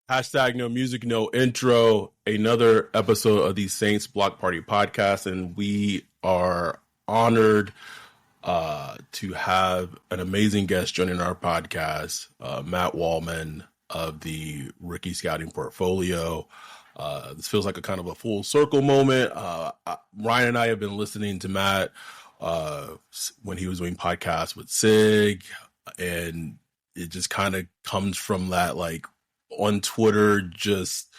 Hashtag no music, no intro. Another episode of the Saints Block Party podcast, and we are honored to have an amazing guest joining our podcast, Matt Waldman of the Rookie Scouting Portfolio. This feels like a kind of a full circle moment. Ryan and I have been listening to Matt when he was doing podcasts with Sig, and it just kind of comes from that, like, on Twitter, just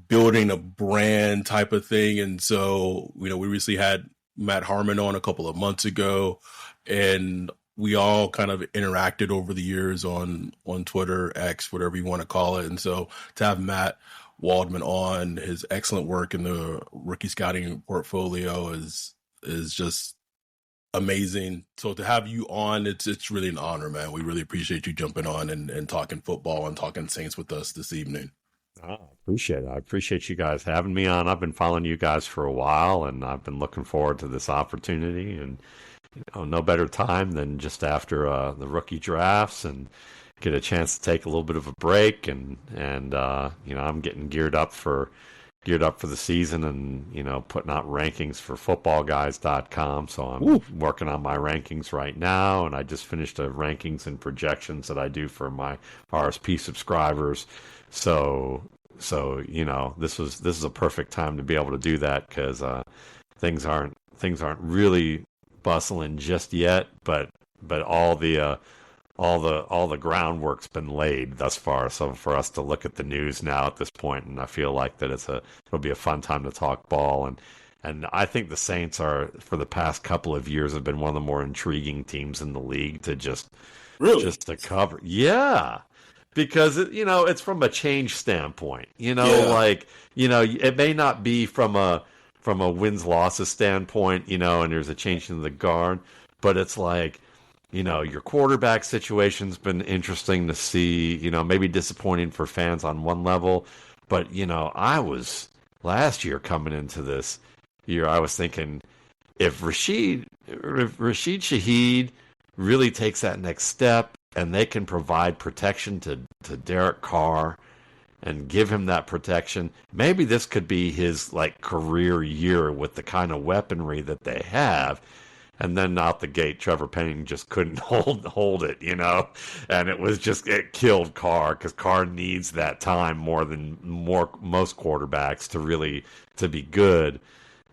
building a brand type of thing. And so, we recently had Matt Harmon on a couple of months ago, and we all kind of interacted over the years on Twitter, X, whatever you want to call it. And so to have Matt Waldman on, his excellent work in the Rookie Scouting Portfolio is just amazing. So to have you on, it's really an honor, man. We really appreciate you jumping on and talking football and talking Saints with us this evening. I appreciate it. I appreciate you guys having me on. I've been following you guys for a while, and I've been looking forward to this opportunity. And no better time than just after the rookie drafts and get a chance to take a little bit of a break. And I'm getting geared up for the season, and putting out rankings for FootballGuys.com. So I'm working on my rankings right now, and I just finished a rankings and projections that I do for my RSP subscribers. So this is a perfect time to be able to do that, because things aren't really bustling just yet, but all the groundwork's been laid thus far. So for us to look at the news now at this point, and I feel like that it'll be a fun time to talk ball. And I think the Saints are, for the past couple of years, have been one of the more intriguing teams in the league to just to cover. Yeah. Because it's from a change standpoint. It may not be from a wins-losses standpoint, and there's a change in the guard, but it's like, your quarterback situation's been interesting to see, maybe disappointing for fans on one level. But, I was last year coming into this year, I was thinking, if Rashid Shaheed really takes that next step and they can provide protection to Derek Carr and give him that protection, maybe this could be his career year with the kind of weaponry that they have. And then out the gate, Trevor Penning just couldn't hold it, and it killed Carr, because Carr needs that time more than most quarterbacks to be good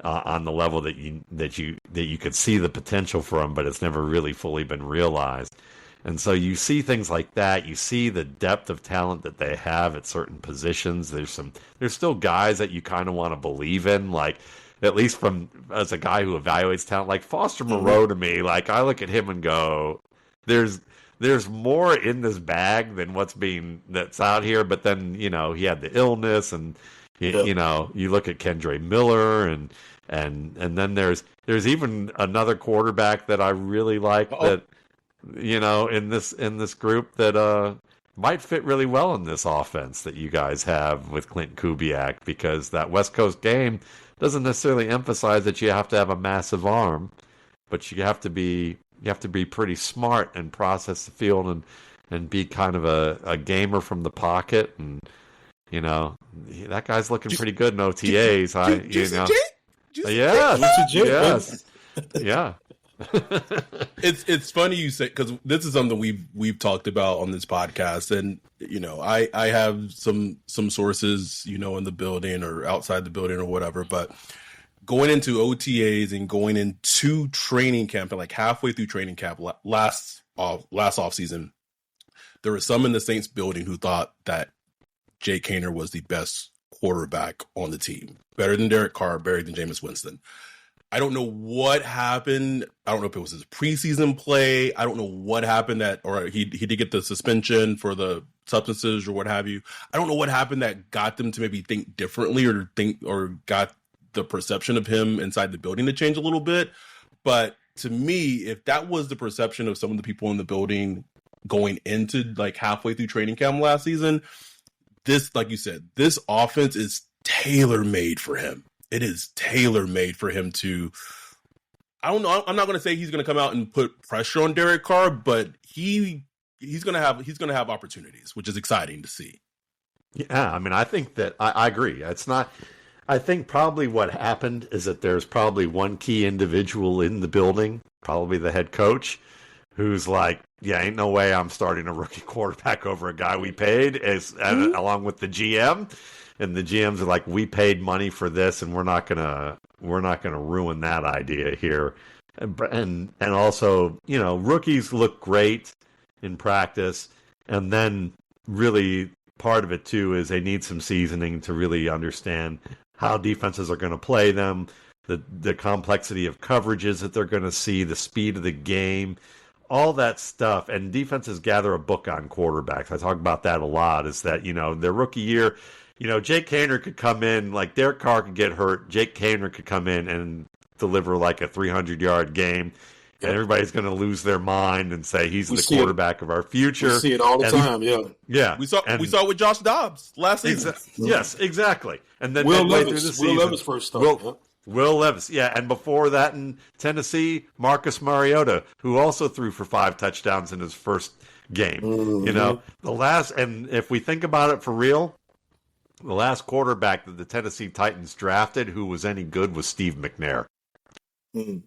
on the level that you could see the potential for him, but it's never really fully been realized. And so you see things like that. You see the depth of talent that they have at certain positions. There's still guys that you kind of want to believe in, at least as a guy who evaluates talent, like Foster Moreau to me. I look at him and go, there's more in this bag than that's out here. But then, he had the illness, and you look at Kendre Miller, and then there's even another quarterback that I really like that, in this group that might fit really well in this offense that you guys have with Clint Kubiak, because that West Coast game doesn't necessarily emphasize that you have to have a massive arm, but you have to be pretty smart and process the field and be kind of a gamer from the pocket. And that guy's looking pretty good in OTAs. Yeah. It's funny you say, because this is something we've talked about on this podcast, and I have some sources in the building or outside the building or whatever, but going into OTAs and going into training camp, and halfway through training camp last off season, there were some in the Saints building who thought that Jake Haener was the best quarterback on the team, better than Derek Carr, better than Jameis Winston. I don't know what happened. I don't know if it was his preseason play. I don't know what happened or he did get the suspension for the substances or what have you. I don't know what happened that got them to maybe think differently or got the perception of him inside the building to change a little bit. But to me, if that was the perception of some of the people in the building going into halfway through training camp last season, this, like you said, this offense is tailor-made for him. It is tailor-made for him to, I don't know, I'm not going to say he's going to come out and put pressure on Derek Carr, but he's going to have opportunities, which is exciting to see. Yeah, I mean, I think that I agree. It's not. I think probably what happened is that there's probably one key individual in the building, probably the head coach, who's like, yeah, ain't no way I'm starting a rookie quarterback over a guy we paid, along with the GM. And the GMs are like, we paid money for this, and we're not gonna ruin that idea here. And also, rookies look great in practice, and then really part of it too is they need some seasoning to really understand how defenses are going to play them, the complexity of coverages that they're going to see, the speed of the game, all that stuff. And defenses gather a book on quarterbacks. I talk about that a lot, is that, their rookie year, Jake Haener could come in, like Derek Carr could get hurt. Jake Haener could come in and deliver like a 300-yard game. And everybody's going to lose their mind and say he's the quarterback of our future. We see it all the time, yeah. We saw it with Josh Dobbs last season. Yes, exactly. And then Will Levis first started. Will Levis, yeah. And before that in Tennessee, Marcus Mariota, who also threw for 5 touchdowns in his first game. Mm-hmm. And if we think about it for real, the last quarterback that the Tennessee Titans drafted who was any good was Steve McNair.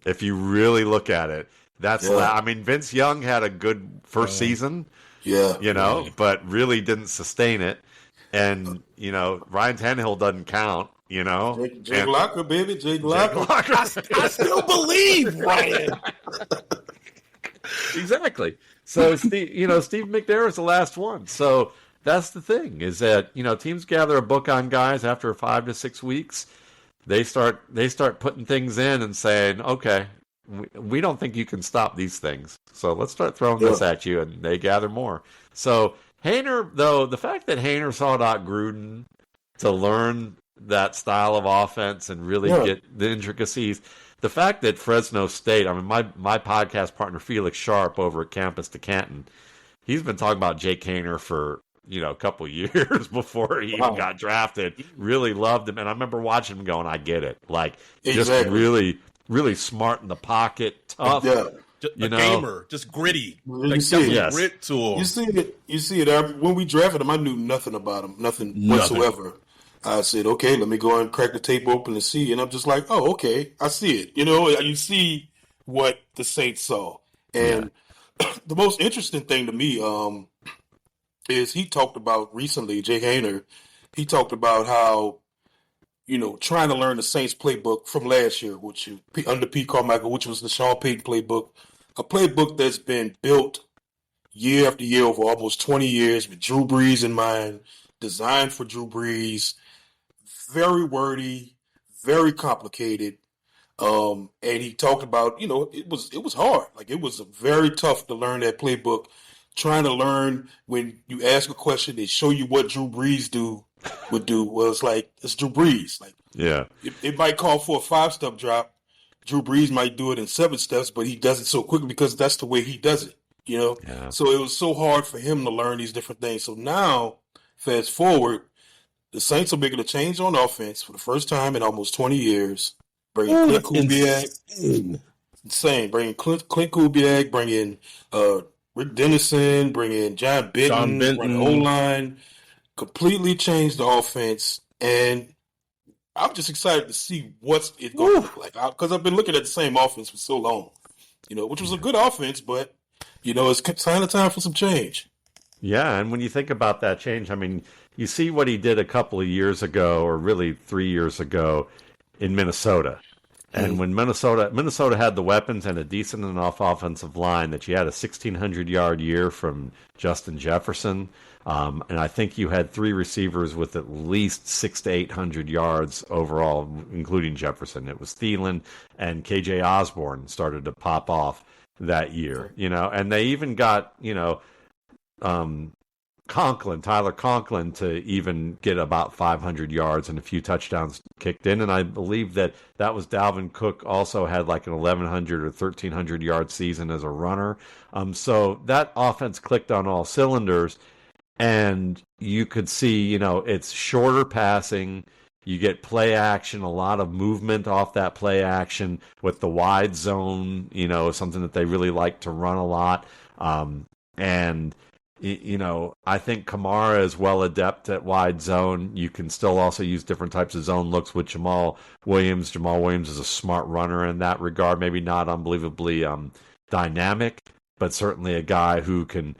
If you really look at it, Vince Young had a good first season, but really didn't sustain it. And, Ryan Tannehill doesn't count, Jake Locker, baby, Jake Locker. I still believe, Ryan. Exactly. So, Steve McNair is the last one. So that's the thing, is that, teams gather a book on guys after 5 to 6 weeks. They start putting things in and saying, okay, we don't think you can stop these things, so let's start throwing this at you, and they gather more. So Haener, though, the fact that Haener sought out Gruden to learn that style of offense and really get the intricacies, the fact that Fresno State, my podcast partner Felix Sharp over at Campus to Canton, he's been talking about Jake Haener for a couple years before he even got drafted. Really loved him, and I remember watching him going, I get it. Like, just really, really smart in the pocket, tough. Yeah. A gamer, just gritty. You see it. Grit to him. You see it. When we drafted him, I knew nothing about him, nothing whatsoever. I said, okay, let me go and crack the tape open and see. And I'm just like, oh, okay, I see it. You see what the Saints saw. And the most interesting thing to me, is he talked about recently, Jake Haener, he talked about how, trying to learn the Saints playbook from last year, which under Pete Carmichael, which was the Sean Payton playbook, a playbook that's been built year after year over almost 20 years with Drew Brees in mind, designed for Drew Brees, very wordy, very complicated. And he talked about, it was hard. Like, it was very tough to learn that playbook. Trying to learn, when you ask a question, they show you what Drew Brees would do. Well, it's Drew Brees. Like, it might call for a 5-step drop. Drew Brees might do it in 7 steps, but he does it so quickly because that's the way he does it. Yeah. So it was so hard for him to learn these different things. So now, fast forward, the Saints are making a change on offense for the first time in almost 20 years. Bringing Clint Kubiak, insane. Bringing Clint Kubiak, bringing Rick Dennison, bring in John Benton, bring the O-line, completely changed the offense, and I'm just excited to see what's it going to look like. Because I've been looking at the same offense for so long, which was a good offense, but, it's kind of time for some change. Yeah, and when you think about that change, you see what he did a couple of years ago, or really 3 years ago, in Minnesota. And when Minnesota had the weapons and a decent enough offensive line that you had a 1,600-yard year from Justin Jefferson, and I think you had 3 receivers with at least 600 to 800 yards overall, including Jefferson. It was Thielen and KJ Osborne started to pop off that year, and they even got, Tyler Conklin to even get about 500 yards and a few touchdowns kicked in. And I believe that was Dalvin Cook also had like an 1,100 or 1,300 yard season as a runner. So that offense clicked on all cylinders, and you could see, it's shorter passing. You get play action, a lot of movement off that play action with the wide zone, something that they really like to run a lot. And I think Kamara is well adept at wide zone. You can still also use different types of zone looks with Jamal Williams. Jamal Williams is a smart runner in that regard. Maybe not unbelievably dynamic, but certainly a guy who can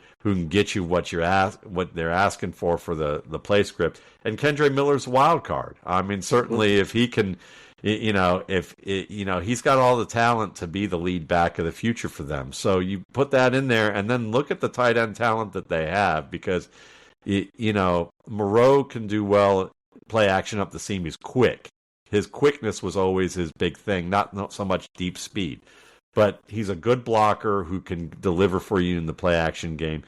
get you what they're asking for the play script. And Kendre Miller's a wild card. I mean, certainly if he can, he's got all the talent to be the lead back of the future for them. So you put that in there, and then look at the tight end talent that they have, because Moreau can do well play action up the seam. He's quick. His quickness was always his big thing, not so much deep speed. But he's a good blocker who can deliver for you in the play action game.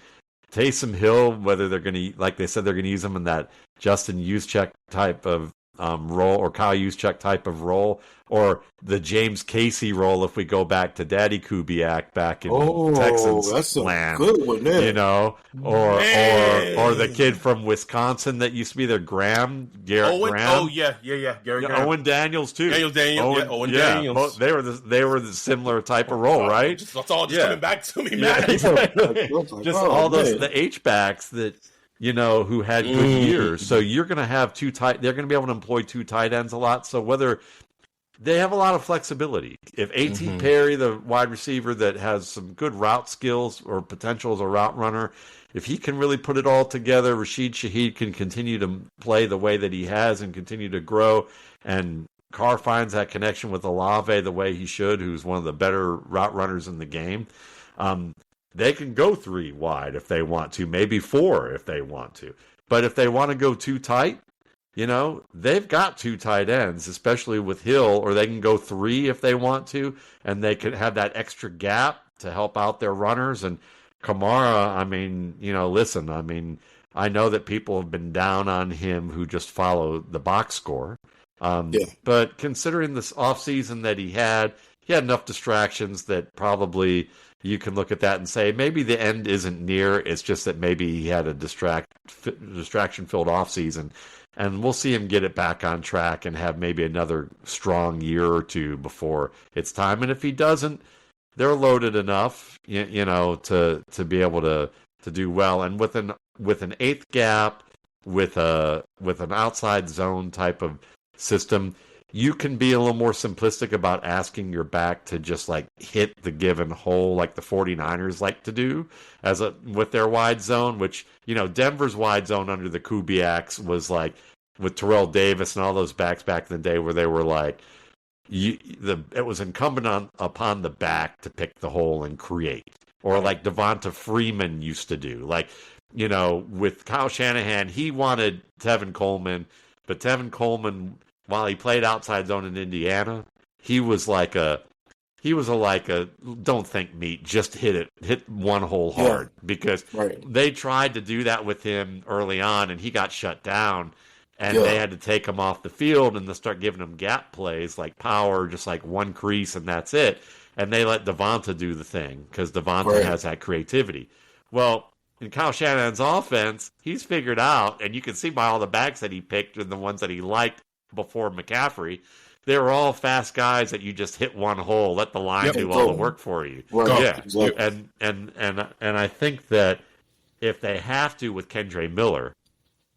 Taysom Hill, whether they're going to, like they said, they're going to use him in that Justin Juszczyk type of role, or Kyle Juszczyk type of role, or the James Casey role if we go back to Daddy Kubiak back in Texans that's land. A good one there. Or the kid from Wisconsin that used to be there, Graham. Oh yeah, Gary Graham. Owen Daniels too. Owen Daniels. They were the similar type of role, right? That's all coming back to me, man. The H-backs that who had good years. So you're going to have they're going to be able to employ two tight ends a lot. So whether they have a lot of flexibility. If A.T. Perry, the wide receiver that has some good route skills or potential as a route runner, if he can really put it all together, Rashid Shaheed can continue to play the way that he has and continue to grow. And Carr finds that connection with Olave the way he should, who's one of the better route runners in the game. They can go 3 wide if they want to, maybe 4 if they want to. But if they want to go too tight, they've got 2 tight ends, especially with Hill, or they can go 3 if they want to, and they can have that extra gap to help out their runners. And Kamara, I know that people have been down on him who just follow the box score. But considering this offseason that he had enough distractions that probably you can look at that and say maybe the end isn't near. It's just that maybe he had a distraction-filled offseason. And we'll see him get it back on track and have maybe another strong year or 2 before it's time. And if he doesn't, they're loaded enough, to be able to do well. And with an 8th gap, with an outside zone type of system, you can be a little more simplistic about asking your back to just like hit the given hole like the 49ers like to do with their wide zone, which, Denver's wide zone under the Kubiaks was like with Terrell Davis and all those backs back in the day where they were like, it was incumbent upon the back to pick the hole and create, or like Devonta Freeman used to do. Like, with Kyle Shanahan, he wanted Tevin Coleman, but Tevin Coleman, while he played outside zone in Indiana, he was like a don't think meat, just hit one hole hard, because they tried to do that with him early on and he got shut down, and they had to take him off the field and they start giving him gap plays like power, just like one crease and that's it. And they let Devonta do the thing because Devonta has that creativity. Well, in Kyle Shanahan's offense, he's figured out, and you can see by all the backs that he picked and the ones that he liked before McCaffrey, they were all fast guys that you just hit one hole, let the line do all the work for you. Exactly. And I think that if they have to with Kendre Miller,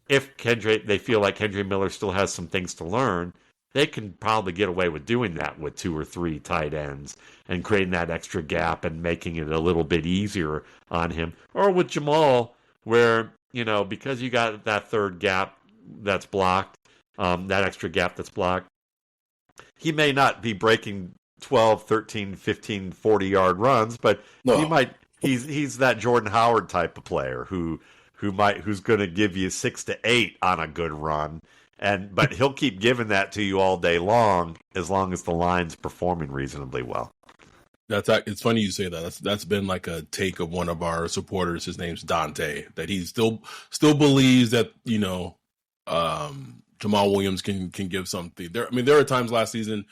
they feel like Kendre Miller still has some things to learn, they can probably get away with doing that with 2 or 3 tight ends and creating that extra gap and making it a little bit easier on him. Or with Jamal, where, because you got that 3rd gap that's blocked, that extra gap that's blocked, he may not be breaking 12, 13, 15, 40-yard runs, but he might. He's that Jordan Howard type of player who's going to give you 6 to 8 on a good run, but he'll keep giving that to you all day long as the line's performing reasonably well. It's funny you say that. That's been like a take of one of our supporters. His name's Dante. That he still believes that Jamal Williams can give something. There are times last season,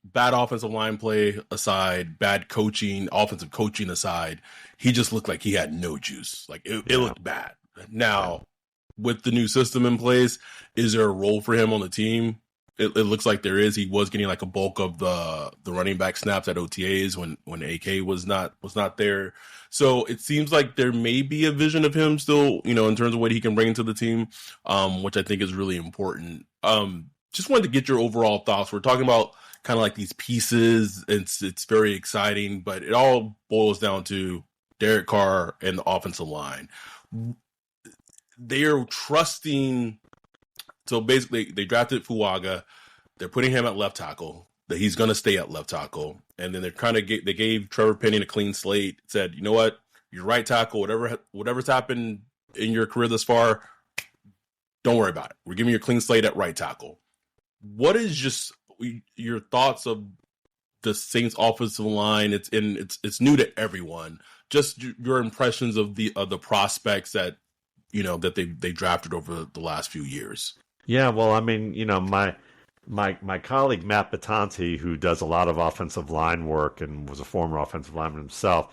bad offensive line play aside, bad offensive coaching aside, he just looked like he had no juice. Like it looked bad. Now, with the new system in place, is there a role for him on the team? it looks like there is. He was getting like a bulk of the running back snaps at OTAs when AK was not there. So it seems like there may be a vision of him still, in terms of what he can bring to the team, which I think is really important. Just wanted to get your overall thoughts. We're talking about kind of like these pieces. It's very exciting, but it all boils down to Derek Carr and the offensive line. They are trusting. So basically, they drafted Fuaga. They're putting him at left tackle. That he's going to stay at left tackle, and then they gave Trevor Penning a clean slate. Said, you know what, your right tackle, whatever's happened in your career thus far, don't worry about it. We're giving you a clean slate at right tackle. What is just your thoughts of the Saints offensive line? It's new to everyone. Just your impressions of the prospects that that they drafted over the last few years. Yeah, well, I mean, my colleague Matt Batanti, who does a lot of offensive line work and was a former offensive lineman himself,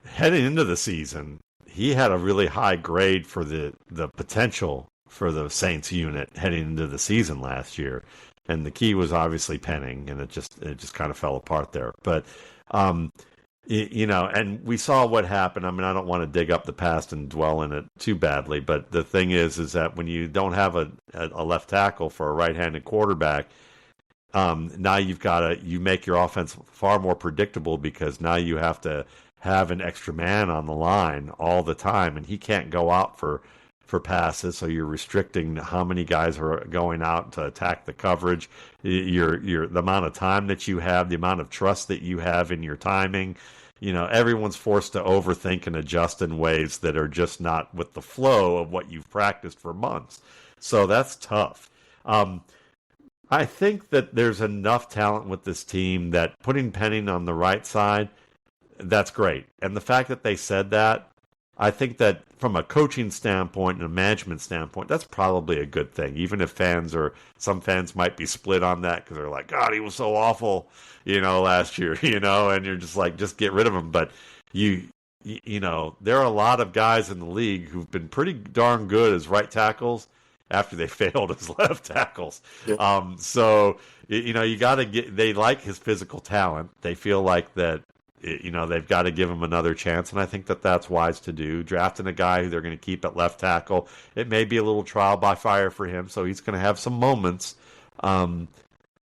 heading into the season, he had a really high grade for the potential for the Saints unit heading into the season last year. And the key was obviously Penning, and it just kind of fell apart there. But and we saw what happened. I mean, I don't want to dig up the past and dwell in it too badly, but the thing is that when you don't have a left tackle for a right-handed quarterback, now you make your offense far more predictable, because now you have to have an extra man on the line all the time, and he can't go out for passes, so you're restricting how many guys are going out to attack the coverage. The amount of time that you have, the amount of trust that you have in your timing. Everyone's forced to overthink and adjust in ways that are just not with the flow of what you've practiced for months. So that's tough. I think that there's enough talent with this team that putting Penning on the right side, that's great. And the fact that they said that, I think that from a coaching standpoint and a management standpoint, that's probably a good thing. Even if some fans might be split on that, because they're like, God, he was so awful, last year, and you're just like, just get rid of him. But there are a lot of guys in the league who've been pretty darn good as right tackles after they failed as left tackles. Yeah. So you got to they like his physical talent. They feel like that. They've got to give him another chance, and I think that that's wise to do. Drafting a guy who they're going to keep at left tackle, it may be a little trial by fire for him, so he's going to have some moments. But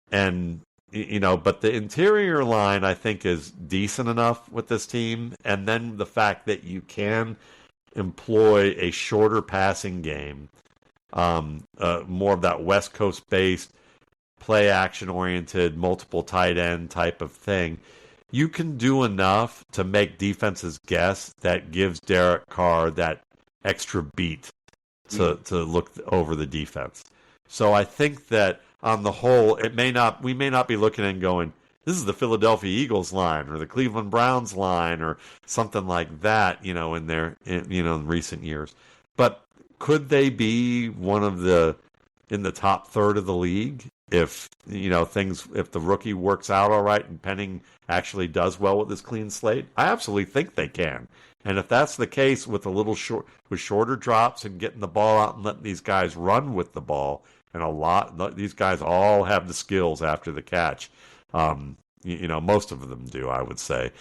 the interior line, I think, is decent enough with this team, and then the fact that you can employ a shorter passing game, more of that West Coast-based, play action-oriented, multiple tight end type of thing. You can do enough to make defenses guess that gives Derek Carr that extra beat to look over the defense. So I think that on the whole, we may not be looking and going, this is the Philadelphia Eagles line or the Cleveland Browns line or something like that, in recent years. But could they be in the top third of the league? If if the rookie works out all right and Penning actually does well with his clean slate, I absolutely think they can. And if that's the case with with shorter drops and getting the ball out and letting these guys run with the ball, and these guys all have the skills after the catch. Most of them do, I would say.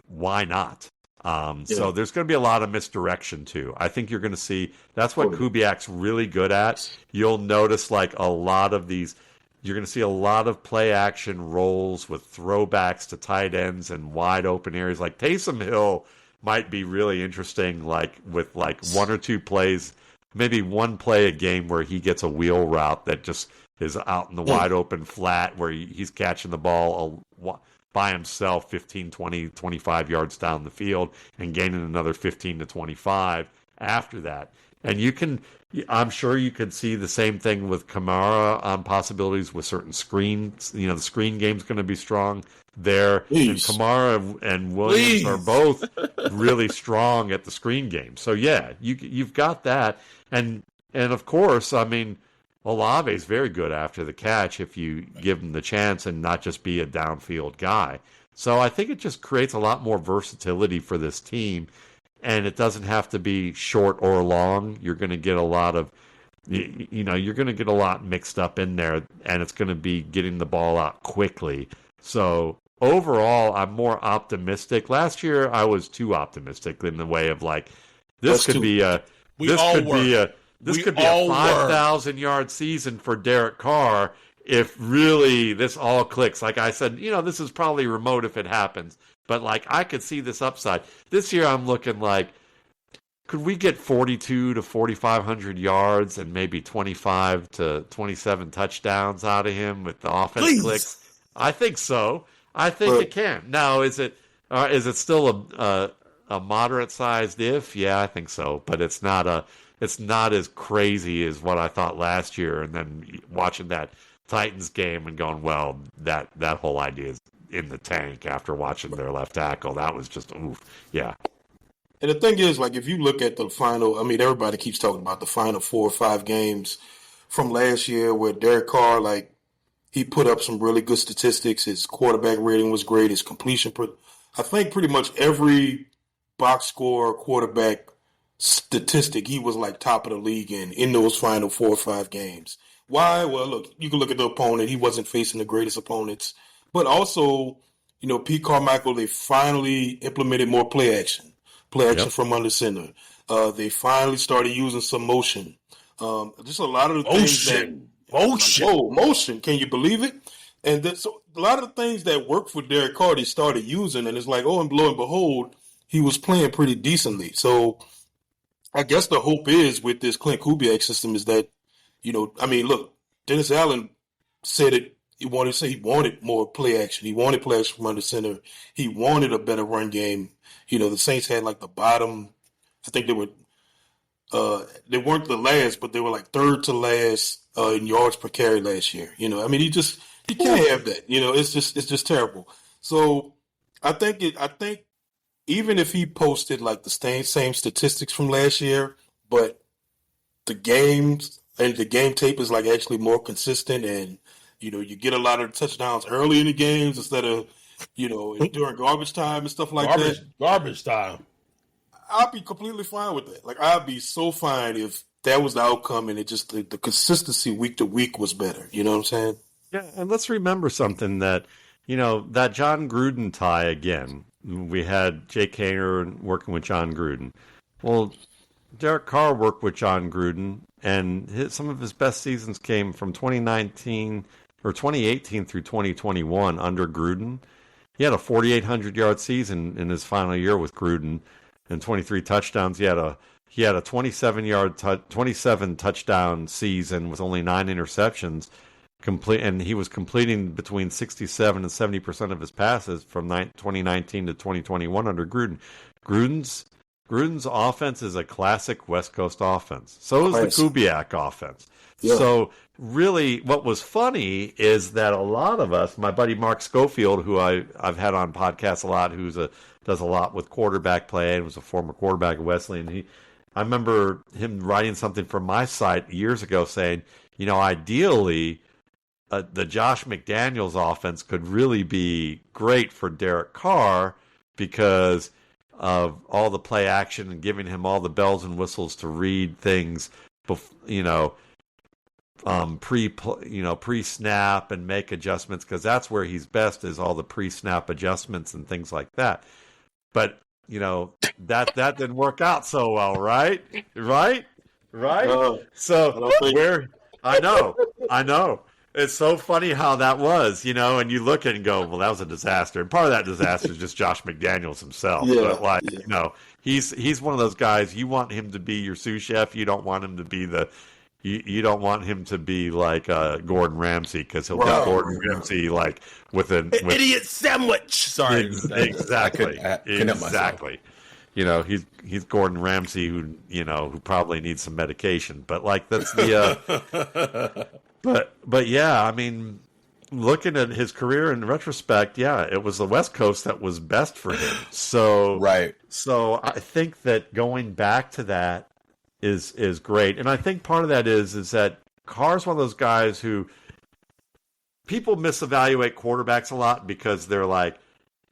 Why not? So there's going to be a lot of misdirection too. I think you're going to see that's what Kubiak's really good at. You'll notice like a lot of these, you're going to see a lot of play action rolls with throwbacks to tight ends and wide open areas. Like Taysom Hill might be really interesting, like with like one or two plays, maybe one play a game where he gets a wheel route that just is out in the wide open flat where he's catching the ball by himself 15, 20, 25 yards down the field and gaining another 15 to 25 after that. And I'm sure you could see the same thing with Kamara on possibilities with certain screens. The screen game's going to be strong there. Please. And Kamara and Williams are both really strong at the screen game. So yeah, you've got that. And of course, I mean, Olave is very good after the catch if you give him the chance and not just be a downfield guy. So I think it just creates a lot more versatility for this team, and it doesn't have to be short or long. You're going to get a lot of you're going to get a lot mixed up in there, and it's going to be getting the ball out quickly. So overall, I'm more optimistic. Last year, I was too optimistic in the way of like, this could be a 5,000-yard season for Derek Carr if really this all clicks. Like I said, this is probably remote if it happens, but like I could see this upside. This year, I'm looking like, could we get 42 to 4,500 yards and maybe 25 to 27 touchdowns out of him with the offense clicks? I think so. I think it can. Now, is it still a moderate sized if? Yeah, I think so. But it's not as crazy as what I thought last year. And then watching that Titans game and going, well, that whole idea is in the tank after watching their left tackle. That was just oof. Yeah. And the thing is, like, if you look at the final, I mean, everybody keeps talking about the final 4 or 5 games from last year where Derek Carr, like, he put up some really good statistics. His quarterback rating was great. His completion, I think pretty much every box score quarterback statistic, he was like top of the league in those final 4 or 5 games. Why? Well, look, you can look at the opponent. He wasn't facing the greatest opponents. But also, Pete Carmichael, they finally implemented more play action from under center. They finally started using some motion. Just a lot of the things that... Motion. Oh, motion. Can you believe it? And so a lot of the things that worked for Derek Carr, they started using, and it's like, and lo and behold, he was playing pretty decently. So I guess the hope is with this Clint Kubiak system is that, look, Dennis Allen said it. He wanted more play action. He wanted play action from under center. He wanted a better run game. The Saints had like the bottom. I think they weren't the last, but they were like third to last in yards per carry last year. You can't have that. It's just terrible. So I think even if he posted like the same statistics from last year, but the games and the game tape is like actually more consistent, and you get a lot of touchdowns early in the games instead of during garbage time and stuff like that. Garbage time. I'll be completely fine with that. Like, I'd be so fine if that was the outcome and it just the consistency week to week was better. You know what I'm saying? Yeah, and let's remember something that, that John Gruden tie again. We had Jake Haener working with John Gruden. Well, Derek Carr worked with John Gruden, and some of his best seasons came from 2019 or 2018 through 2021 under Gruden. He had a 4,800-yard season in his final year with Gruden and 23 touchdowns. He had a 27 touchdown season with only 9 interceptions. And he was completing between 67 and 70% of his passes from 2019 to 2021 under Gruden. Gruden's offense is a classic West Coast offense. So is the Kubiak offense. Yeah. So really what was funny is that a lot of us, my buddy Mark Schofield, who I've had on podcasts a lot, does a lot with quarterback play and was a former quarterback at Wesleyan. I remember him writing something for my site years ago saying, ideally the Josh McDaniels offense could really be great for Derek Carr because of all the play action and giving him all the bells and whistles to read things, pre-snap and make adjustments, because that's where he's best, is all the pre-snap adjustments and things like that. But that didn't work out so well, right? So I know. It's so funny how that was, and you look at it and go, well, that was a disaster. And part of that disaster is just Josh McDaniels himself. Yeah, but he's one of those guys, you want him to be your sous chef. You don't want him to be you don't want him to be like Gordon Ramsay, because he'll get Gordon Ramsay like with an idiot sandwich. Sorry, exactly. He's Gordon Ramsay who probably needs some medication. But like that's the but yeah, I mean, looking at his career in retrospect, yeah, it was the West Coast that was best for him. So right. So I think that going back to that is great. And I think part of that is that Carr's one of those guys who people misevaluate quarterbacks a lot because they're like,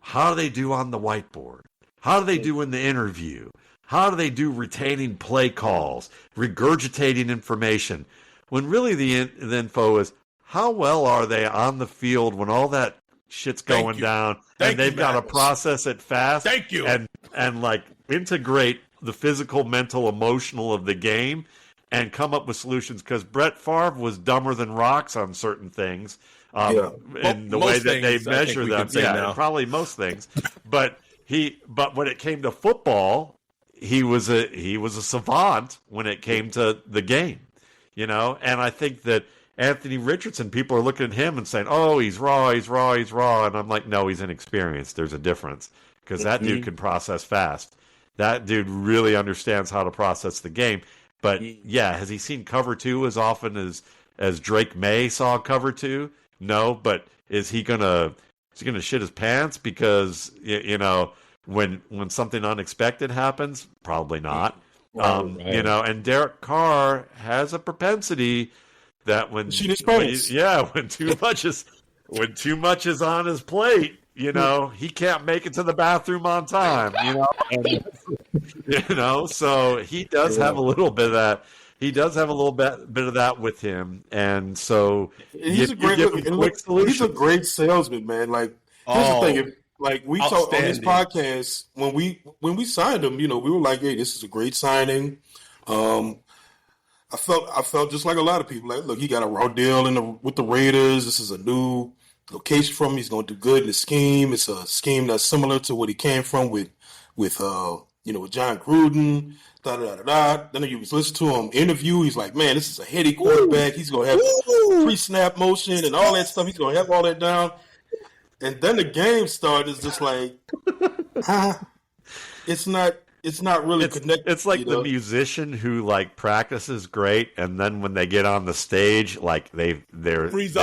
how do they do on the whiteboard? How do they do in the interview? How do they do retaining play calls, regurgitating information? When really the info is, how well are they on the field when all that shit's going down and they've got to process it fast? Thank you. And like integrate the physical, mental, emotional of the game and come up with solutions, because Brett Favre was dumber than rocks on certain things in the way that they measure them. Yeah, probably most things. But when it came to football, he was a savant when it came to the game, you know. And I think that Anthony Richardson, people are looking at him and saying, "Oh, he's raw," and I'm like, "No, he's inexperienced. There's a difference, because that dude can process fast. That dude really understands how to process the game." But yeah, has he seen cover two as often as Drake May saw cover two? No, but is he gonna shit his pants because you know when something unexpected happens? Probably not. Right. You know, and Derek Carr has a propensity that when too much is on his plate, you know, he can't make it to the bathroom on time, you know. And, you know, so he does have a little bit of that. He does have a little bit of that with him, and so he's a great salesman, man. Like here's the thing, like we talked on this podcast when we signed him, you know, we were like, "Hey, this is a great signing." I felt just like a lot of people. Like, look, he got a raw deal with the Raiders. This is a new location for him. He's going to do good in the scheme. It's a scheme that's similar to what he came from with John Gruden. Then you was listening to him interview. He's like, man, this is a heady quarterback. He's going to have pre-snap motion and all that stuff. He's going to have all that down. And then the game started. It's just like, it's not really connected. It's like the musician who like practices great, and then when they get on the stage, like they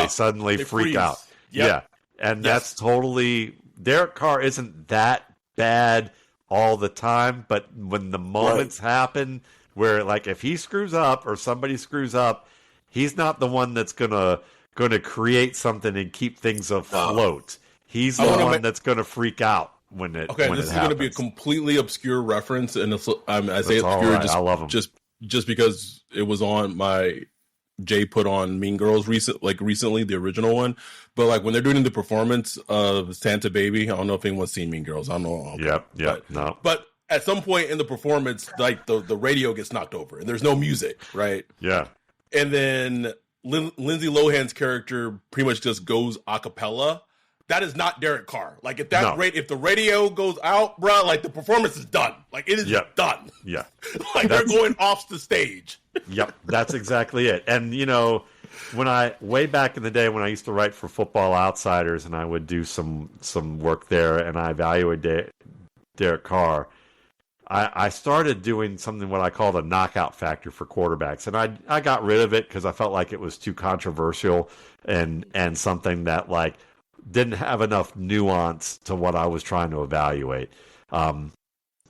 suddenly freak out. Yep. Yeah, and that's totally Derek Carr isn't that bad all the time, but when the moments happen where like if he screws up or somebody screws up, he's not the one that's gonna create something and keep things afloat. He's the one that's gonna freak out when it happens. This is going to be a completely obscure reference, and I say obscure I love him. just because it was on my Jay put on Mean Girls recently, the original one. But like when they're doing the performance of Santa Baby, I don't know if anyone's seen Mean Girls. I don't know. Okay. No. But at some point in the performance, like the radio gets knocked over and there's no music, right? Yeah. And then Lindsay Lohan's character pretty much just goes a cappella. That is not Derek Carr. Like if if the radio goes out, bro, like the performance is done. Like it is done. Yeah. Like they're going off the stage. Yep. That's exactly it. And you know, way back in the day when I used to write for Football Outsiders and I would do some work there and I evaluated Derek Carr, I started doing something what I call the knockout factor for quarterbacks. And I got rid of it because I felt like it was too controversial and something that like didn't have enough nuance to what I was trying to evaluate.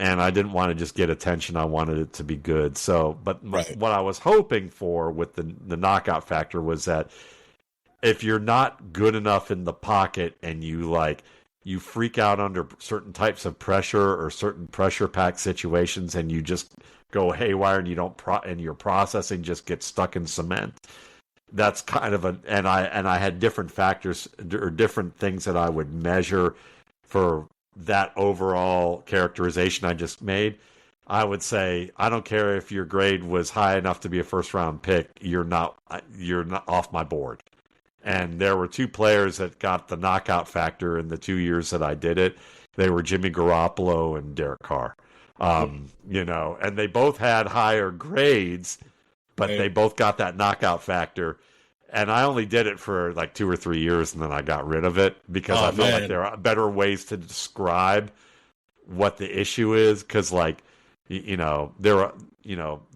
And I didn't want to just get attention. I wanted it to be good. So, but what I was hoping for with the knockout factor was that if you're not good enough in the pocket and you freak out under certain types of pressure or certain pressure-packed situations and you just go haywire and you don't and your processing just gets stuck in cement. That's kind of and I had different factors or different things that I would measure for that overall characterization I just made. I would say, I don't care if your grade was high enough to be a first round pick, you're not off my board. And there were two players that got the knockout factor in the 2 years that I did it. They were Jimmy Garoppolo and Derek Carr. You know, and they both had higher grades, but they both got that knockout factor. And I only did it for like 2 or 3 years, and then I got rid of it because I felt like there are better ways to describe what the issue is. Because, like, you know,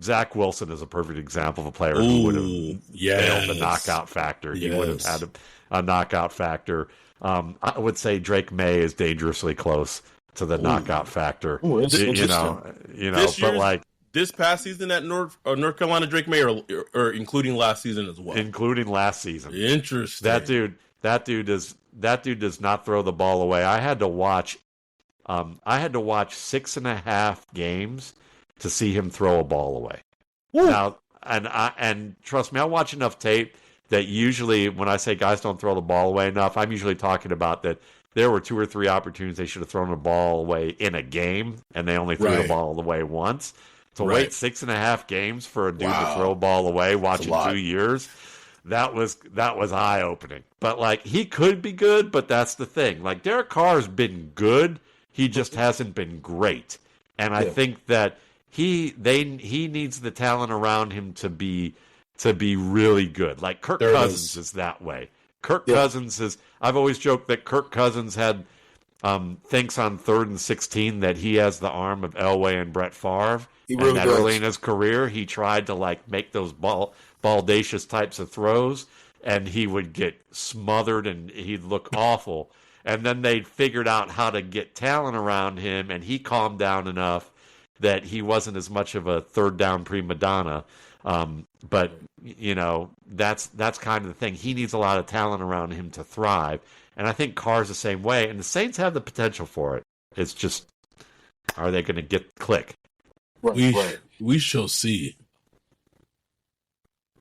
Zach Wilson is a perfect example of a player who would have failed the knockout factor. He would have had a knockout factor. I would say Drake May is dangerously close to the knockout factor. Ooh, but like. This past season at North Carolina, Drake May, or including last season as well. Including last season. Interesting. That dude does not throw the ball away. I had to watch 6.5 games to see him throw a ball away. Woo. Now, and trust me, I watch enough tape that usually when I say guys don't throw the ball away enough, I'm usually talking about that there were 2 or 3 opportunities they should have thrown the ball away in a game, and they only threw the ball away once. To wait 6.5 games for a dude to throw a ball away, watching 2 years, that was eye opening. But like, he could be good, but that's the thing. Like, Derek Carr's been good, he just hasn't been great. And I think that he needs the talent around him to be really good. Like Kirk Cousins is that way. Kirk Cousins is. I've always joked that Kirk Cousins had thinks on 3rd and 16 that he has the arm of Elway and Brett Favre. He really does. Early in his career, he tried to like make those baldacious types of throws, and he would get smothered and he'd look awful. And then they figured out how to get talent around him, and he calmed down enough that he wasn't as much of a 3rd down prima donna. But you know, that's kind of the thing. He needs a lot of talent around him to thrive, and I think Carr's the same way. And the Saints have the potential for it. It's just, are they going to get click? We shall see.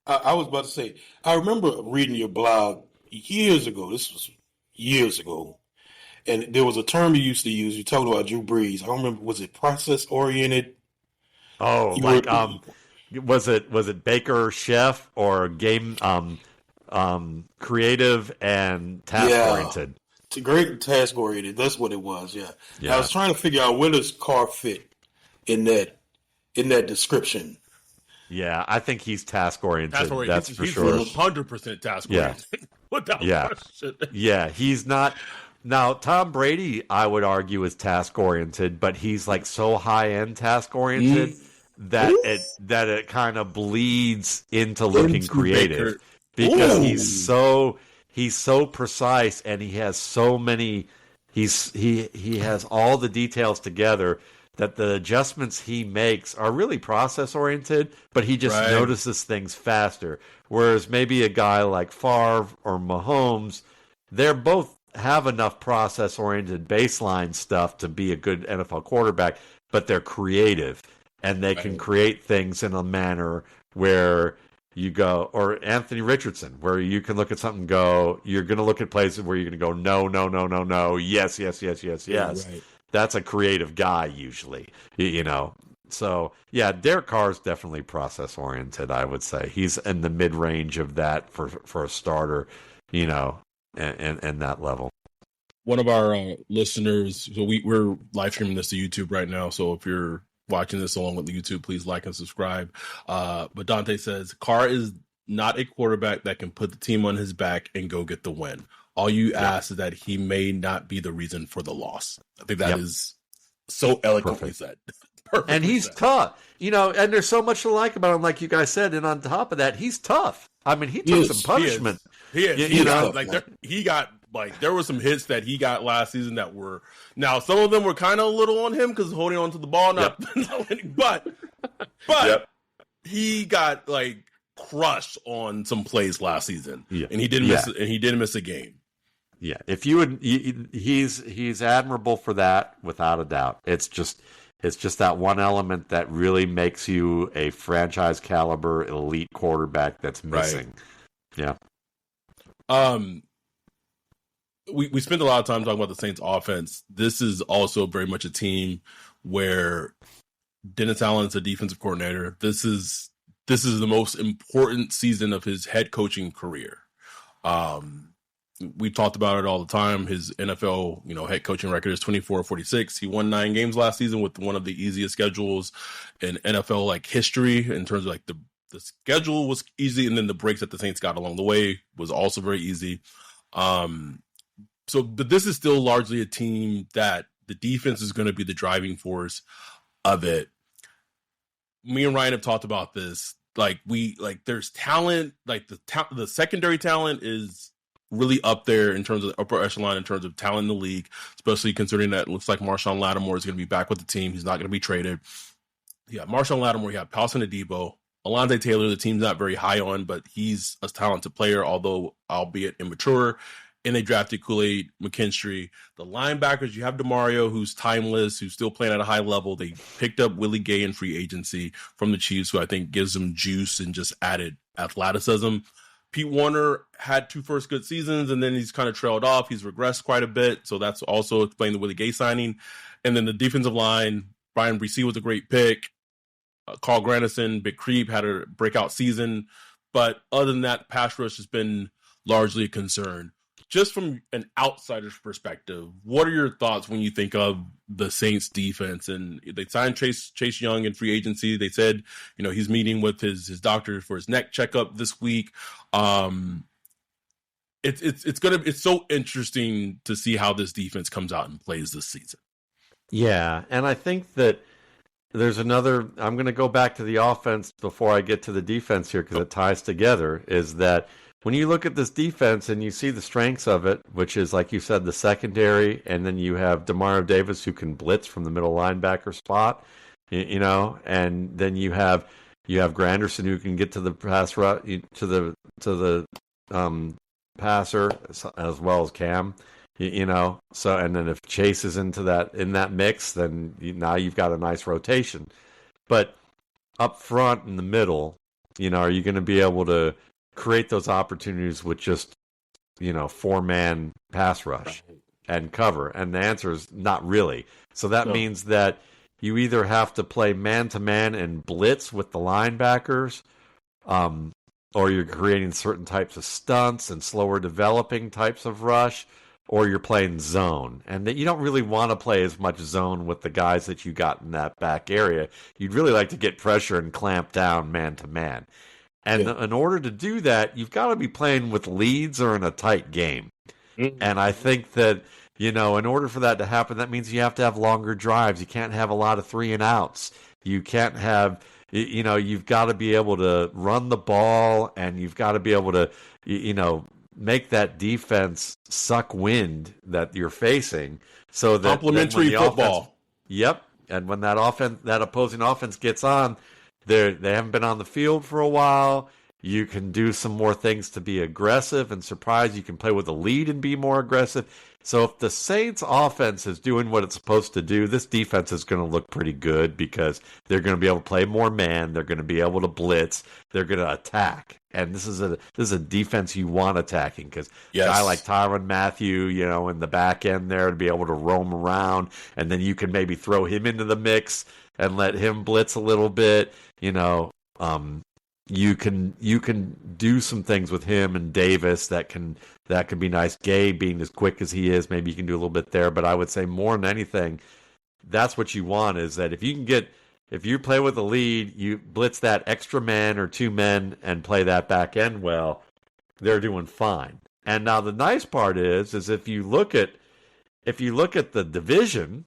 I was about to say, I remember reading your blog years ago. This was years ago, and there was a term you used to use. You talked about Drew Brees. I don't remember. Was it process oriented? Oh, was it Baker Chef or game creative and task oriented? Great task oriented. That's what it was. Yeah. I was trying to figure out where does Carr fit in that description. Yeah, I think he's task oriented. That's for sure. He's 100% task oriented. Without question. Yeah, he's not. Now, Tom Brady, I would argue, is task oriented, but he's like so high end task oriented that it kind of bleeds into looking creative because he's so precise and he has so many. He has all the details together that the adjustments he makes are really process oriented, but he just notices things faster. Whereas maybe a guy like Favre or Mahomes, they're both have enough process oriented baseline stuff to be a good NFL quarterback, but they're creative and they can create things in a manner where you go, or Anthony Richardson, where you can look at something and go, you're going to look at places where you're going to go, no, yes. Right. That's a creative guy usually, you know. So, yeah, Derek Carr is definitely process-oriented, I would say. He's in the mid-range of that for a starter, you know, and that level. One of our listeners, so we're live streaming this to YouTube right now, so if you're watching this along with the YouTube, please like and subscribe. But Dante says, Carr is not a quarterback that can put the team on his back and go get the win. All you ask is that he may not be the reason for the loss. I think that is so eloquently said. And he's tough, you know, and there's so much to like about him, like you guys said. And on top of that, he's tough. I mean, he took some punishment. He is. You know, like he got there were some hits that he got last season that were, now some of them were kind of a little on him because holding on to the ball, but he got like crushed on some plays last season, and he didn't miss a game. Yeah, if you would, he's admirable for that, without a doubt. It's just that one element that really makes you a franchise caliber elite quarterback that's missing. Right. Yeah. We spent a lot of time talking about the Saints offense. This is also very much a team where Dennis Allen's a defensive coordinator. This is the most important season of his head coaching career. We talked about it all the time. His NFL, head coaching record is 24-46. He won 9 games last season with one of the easiest schedules in NFL history in terms of the schedule was easy, and then the breaks that the Saints got along the way was also very easy. But this is still largely a team that the defense is going to be the driving force of it. Me and Ryan have talked about this. There's talent. The secondary talent is really up there in terms of the upper echelon in terms of talent in the league, especially considering that it looks like Marshawn Lattimore is going to be back with the team. He's not going to be traded. Yeah, Marshawn Lattimore, you have Paulson Adebo, Alontae Taylor, the team's not very high on, but he's a talented player, albeit immature. and they drafted Kool-Aid McKinstry. The linebackers, you have DeMario, who's timeless, who's still playing at a high level. They picked up Willie Gay in free agency from the Chiefs, who I think gives them juice and just added athleticism. Pete Warner had 2 first good seasons, and then he's kind of trailed off. He's regressed quite a bit, so that's also explaining the Willie Gay signing. And then the defensive line, Brian Bresee was a great pick. Carl Granderson, Big Creep, had a breakout season. But other than that, pass rush has been largely a concern. Just from an outsider's perspective, what are your thoughts when you think of the Saints defense? And they signed Chase Young in free agency. They said, he's meeting with his doctor for his neck checkup this week. It's so interesting to see how this defense comes out and plays this season. Yeah, and I think that there's another. I'm going to go back to the offense before I get to the defense here because it ties together. Is that when you look at this defense and you see the strengths of it, which is, like you said, the secondary, and then you have Demario Davis who can blitz from the middle linebacker spot, and then you have Granderson who can get to the pass to the passer as well as Cam, So, and then if Chase is in that mix, then now you've got a nice rotation. But up front in the middle, are you going to be able to create those opportunities with just 4-man pass rush and cover? And the answer is not really. So that means that you either have to play man-to-man and blitz with the linebackers, or you're creating certain types of stunts and slower developing types of rush, or you're playing zone. And that you don't really want to play as much zone with the guys that you got in that back area. You'd really like to get pressure and clamp down man-to-man. And in order to do that, you've got to be playing with leads or in a tight game. Mm-hmm. And I think that, in order for that to happen, that means you have to have longer drives. You can't have a lot of 3-and-outs. You can't have, you've got to be able to run the ball, and you've got to be able to, make that defense suck wind that you're facing. So that complementary football. Yep. And when that opposing offense gets on, they haven't been on the field for a while. You can do some more things to be aggressive and surprise. You can play with a lead and be more aggressive. So if the Saints offense is doing what it's supposed to do, this defense is going to look pretty good because they're going to be able to play more man. They're going to be able to blitz. They're going to attack. And this is a defense you want attacking because a guy like Tyrann Mathieu, in the back end there to be able to roam around, and then you can maybe throw him into the mix and let him blitz a little bit. You can do some things with him and Davis that can be nice. Gay being as quick as he is, maybe you can do a little bit there. But I would say more than anything, that's what you want is that if you play with the lead, you blitz that extra man or 2 men and play that back end well, they're doing fine. And now the nice part is if you look at the division,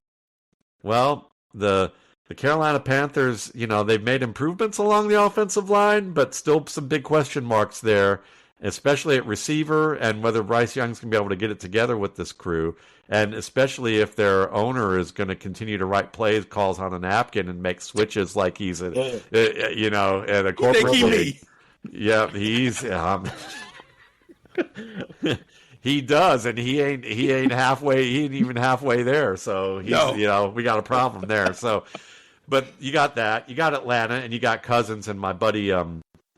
well, the Carolina Panthers, they've made improvements along the offensive line, but still some big question marks there, especially at receiver and whether Bryce Young's going to be able to get it together with this crew, and especially if their owner is going to continue to write plays, calls on a napkin, and make switches like he's at a corporate league. Yeah, he's he does, and he ain't halfway. He ain't even halfway there. So he's we got a problem there. So. But you got that. You got Atlanta, and you got Cousins, and my buddy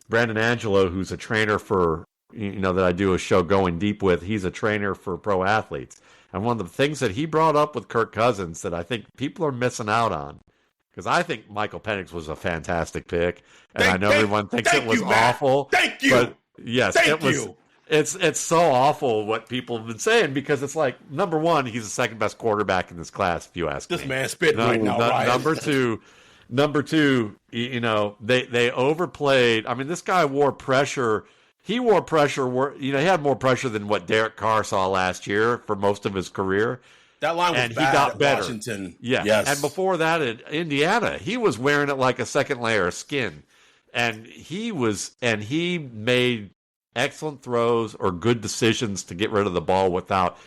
Brandon Angelo, who's a trainer for, that I do a show Going Deep with. He's a trainer for pro athletes. And one of the things that he brought up with Kirk Cousins that I think people are missing out on, because I think Michael Penix was a fantastic pick, and I know everyone thinks it was awful. Thank you. But yes, it was. It's so awful what people have been saying because it's like, number one, he's the second best quarterback in this class, if you ask me. This man's spitting right now, Ryan. Number two, they overplayed. I mean, this guy wore pressure. He wore pressure. He had more pressure than what Derek Carr saw last year for most of his career. That line was and bad he got at better. Washington. Yeah. Yes. And before that at Indiana, he was wearing it like a second layer of skin. And he made excellent throws or good decisions to get rid of the ball without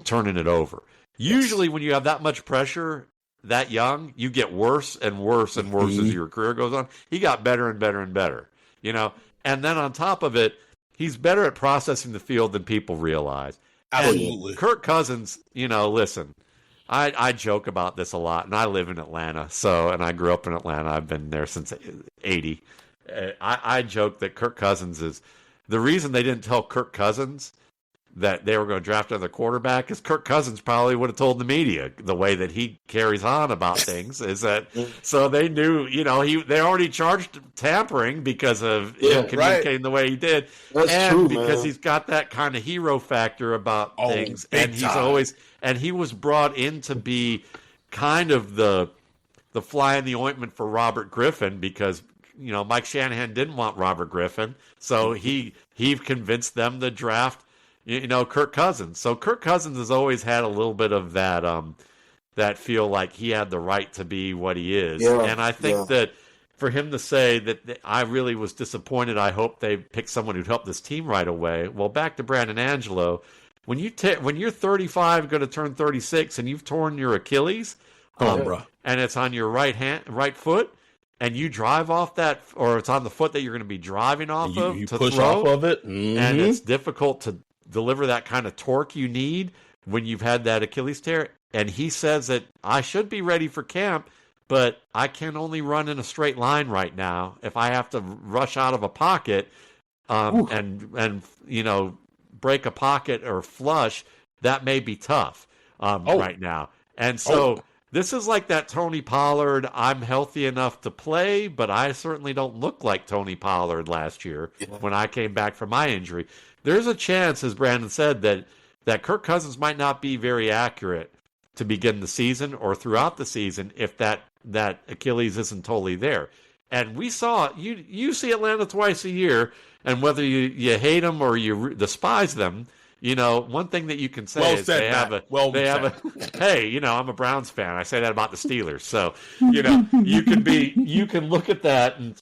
turning it over. Usually when you have that much pressure that young, you get worse and worse and worse as your career goes on. He got better and better and better, And then on top of it, he's better at processing the field than people realize. Absolutely. And Kirk Cousins, listen, I joke about this a lot, and I live in Atlanta, and I grew up in Atlanta. I've been there since '80. I joke that Kirk Cousins is the reason they didn't tell Kirk Cousins that they were going to draft another quarterback is Kirk Cousins probably would have told the media the way that he carries on about things is that so they knew, they already charged tampering because of him communicating the way he did. That's true, because man. he's got that kind of hero factor about things. And he's time. and he was brought in to be kind of the fly in the ointment for Robert Griffin because Mike Shanahan didn't want Robert Griffin. So he convinced them to draft Kirk Cousins. So Kirk Cousins has always had a little bit of that feel like he had the right to be what he is. Yeah, and I think that for him to say that I really was disappointed, I hope they picked someone who'd help this team right away. Well, back to Brandon Angelo, when you're 35, going to turn 36, and you've torn your Achilles, bro, and it's on your right foot, and you drive off that, or it's on the foot that you're going to be driving off of you to push throw, off of it, and it's difficult to deliver that kind of torque you need when you've had that Achilles tear. And he says that I should be ready for camp, but I can only run in a straight line right now. If I have to rush out of a pocket and break a pocket or flush, that may be tough right now. And so this is like that Tony Pollard, I'm healthy enough to play, but I certainly don't look like Tony Pollard last year when I came back from my injury. There's a chance, as Brandon said, that Kirk Cousins might not be very accurate to begin the season or throughout the season if that Achilles isn't totally there. And we saw, you see Atlanta twice a year, and whether you hate them or you despise them, one thing that you can say is they have a hey, I'm a Browns fan. I say that about the Steelers. So, you can look at that and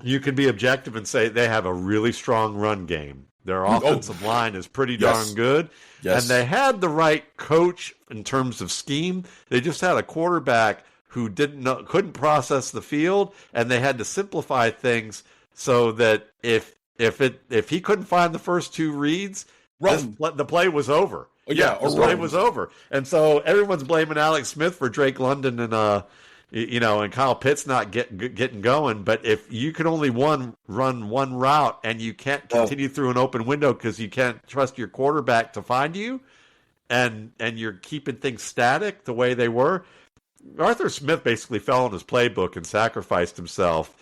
you can be objective and say they have a really strong run game. Their offensive line is pretty darn good. Yes. And they had the right coach in terms of scheme. They just had a quarterback who couldn't process the field, and they had to simplify things so that if he couldn't find the first two reads, the play was over. The play was over. And so everyone's blaming Alex Smith for Drake London and and Kyle Pitts not getting going. But if you can only run one route and you can't continue through an open window because you can't trust your quarterback to find you, and you're keeping things static the way they were, Arthur Smith basically fell on his playbook and sacrificed himself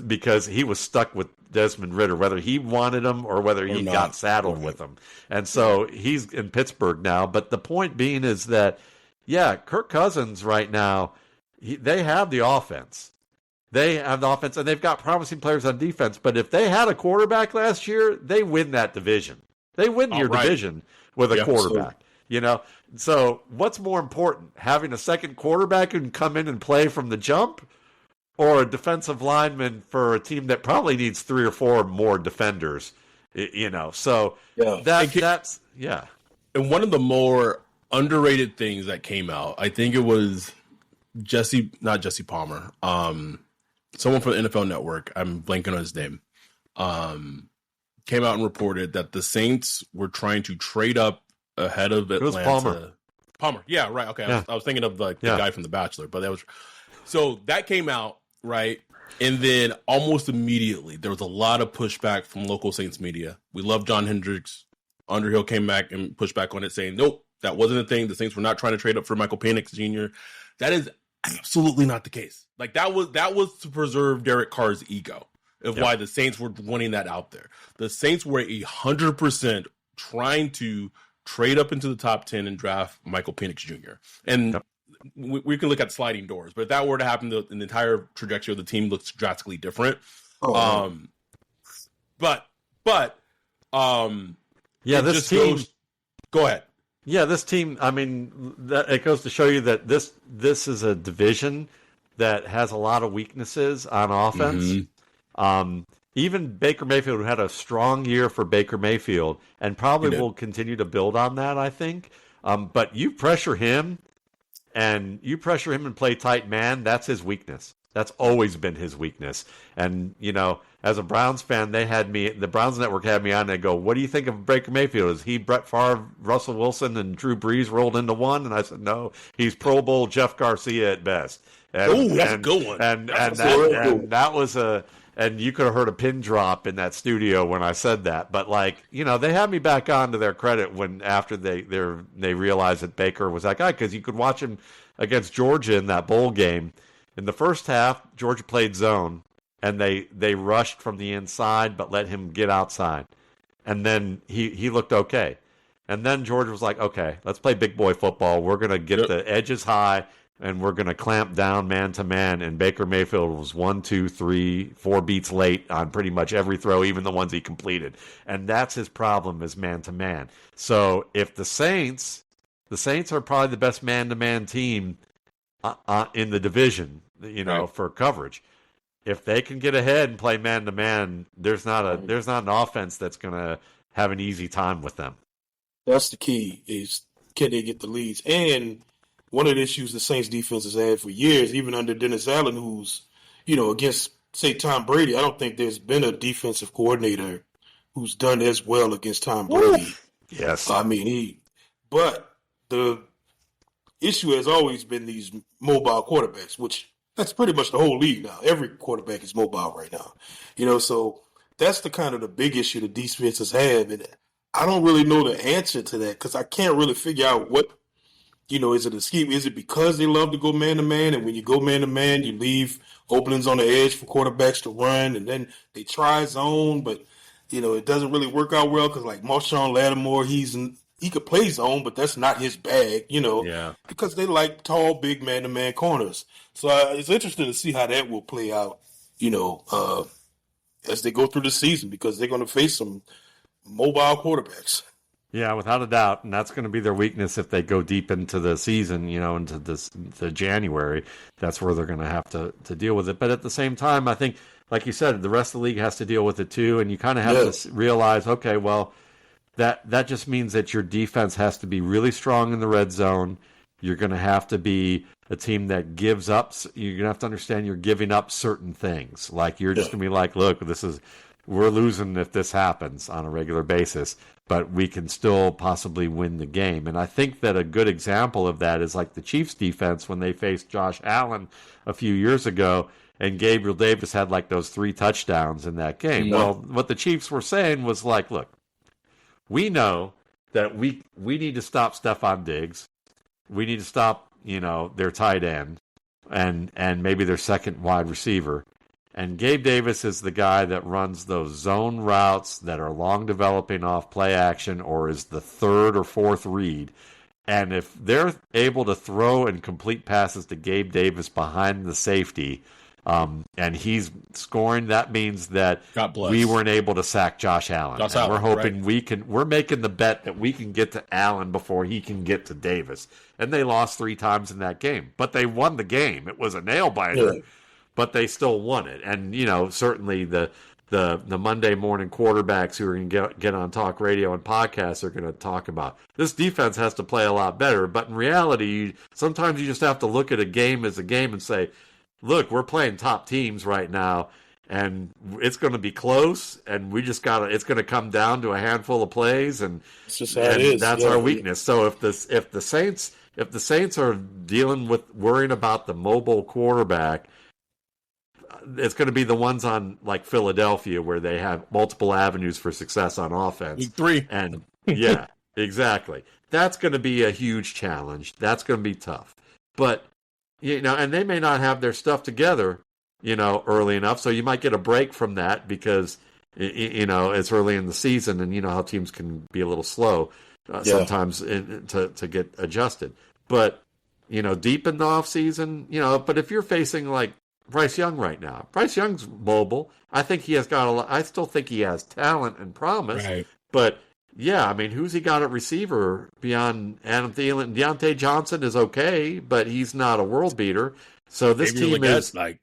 because he was stuck with Desmond Ridder, whether he wanted him or whether he got saddled with him. And so he's in Pittsburgh now. But the point being is that, Kirk Cousins right now, they have the offense. They have the offense, and they've got promising players on defense. But if they had a quarterback last year, they win that division. They win your division with a quarterback. So what's more important, having a second quarterback who can come in and play from the jump, or a defensive lineman for a team that probably needs 3 or 4 more defenders? So that's. And one of the more underrated things that came out, I think it was not Jesse Palmer, someone from the NFL Network, I'm blanking on his name, came out and reported that the Saints were trying to trade up ahead of Atlanta. It was Palmer. Yeah, right. Okay. Yeah. I was thinking of the guy from The Bachelor, but that came out, right? And then almost immediately there was a lot of pushback from local Saints media. We love John Hendricks. Underhill came back and pushed back on it, saying, nope, that wasn't a thing. The Saints were not trying to trade up for Michael Penix Jr. That is absolutely not the case. Like that was to preserve Derek Carr's ego of why the Saints were wanting that out there. The Saints were 100% trying to trade up into the top 10 and draft Michael Penix Jr. And we can look at sliding doors, but if that were to happen, the entire trajectory of the team looks drastically different. This team. Go ahead. Yeah, this team. I mean, it goes to show you that this is a division that has a lot of weaknesses on offense. Even Baker Mayfield, who had a strong year for Baker Mayfield, and probably will continue to build on that, I think. But you pressure him, and play tight man. That's his weakness. That's always been his weakness. And as a Browns fan, the Browns Network had me on, and they go, what do you think of Baker Mayfield? Is he Brett Favre, Russell Wilson, and Drew Brees rolled into one? And I said, no, he's Pro Bowl Jeff Garcia at best. That's a good one. And that was and you could have heard a pin drop in that studio when I said that. But they had me back on to their credit after they realized that Baker was that guy, because you could watch him against Georgia in that bowl game. In the first half, Georgia played zone, and they rushed from the inside but let him get outside. And then he looked okay. And then Georgia was like, okay, let's play big boy football. We're going to get the edges high, and we're going to clamp down man-to-man. And Baker Mayfield was 1, 2, 3, 4 beats late on pretty much every throw, even the ones he completed. And that's his problem, is man-to-man. So if the Saints are probably the best man-to-man team in the division, for coverage. If they can get ahead and play man-to-man, there's not an offense that's going to have an easy time with them. That's the key, is can they get the leads? And one of the issues the Saints defense has had for years, even under Dennis Allen, who's, against, say, Tom Brady, I don't think there's been a defensive coordinator who's done as well against Tom Brady. Yes. But the issue has always been these mobile quarterbacks, which that's pretty much the whole league now. Every quarterback is mobile right now. So that's the big issue the defenses have. And I don't really know the answer to that, because I can't really figure out what, is it a scheme? Is it because they love to go man-to-man, and when you go man-to-man, you leave openings on the edge for quarterbacks to run, and then they try zone, but, it doesn't really work out well, because like Marshawn Lattimore, he could play zone, but that's not his bag, because they like tall, big man-to-man corners. So it's interesting to see how that will play out, as they go through the season, because they're going to face some mobile quarterbacks. Yeah, without a doubt, and that's going to be their weakness if they go deep into the season, into the January. That's where they're going to have to deal with it. But at the same time, I think, like you said, the rest of the league has to deal with it too, and you kind of have to realize, okay, well, that just means that your defense has to be really strong in the red zone. You're going to have to be a team that gives up. You're going to have to understand you're giving up certain things. Like, you're just going to be like, look, we're losing if this happens on a regular basis, but we can still possibly win the game. And I think that a good example of that is like the Chiefs defense when they faced Josh Allen a few years ago, and Gabriel Davis had like those 3 touchdowns in that game. Yeah. Well, what the Chiefs were saying was like, look, we know that we need to stop Stephon Diggs. We need to stop, their tight end and maybe their second wide receiver. And Gabe Davis is the guy that runs those zone routes that are long developing off play action, or is the 3rd or 4th read. And if they're able to throw and complete passes to Gabe Davis behind the safety, and he's scoring, that means that we weren't able to sack Josh Allen. We're hoping we're making the bet that we can get to Allen before he can get to Davis. And they lost 3 times in that game, but they won the game. It was a nail biter. Yeah. But they still won it. And, certainly the Monday morning quarterbacks who are going to get on talk radio and podcasts are going to talk about this defense has to play a lot better. But in reality, sometimes you just have to look at a game as a game and say, look, we're playing top teams right now, and it's going to be close, and we just it's going to come down to a handful of plays, and it's just how it is. That's our weakness. So if the Saints are dealing with worrying about the mobile quarterback, it's going to be the ones on like Philadelphia where they have multiple avenues for success on offense. Week 3. And yeah, exactly. That's going to be a huge challenge. That's going to be tough. But, and they may not have their stuff together, early enough. So you might get a break from that because, it's early in the season, and how teams can be a little slow sometimes to get adjusted. But, deep in the off season, but if you're facing like Bryce Young right now. Bryce Young's mobile. I think he has got a lot. I still think he has talent and promise. Right. But yeah, who's he got at receiver beyond Adam Thielen? Deontay Johnson is okay, but he's not a world beater. So this team is like,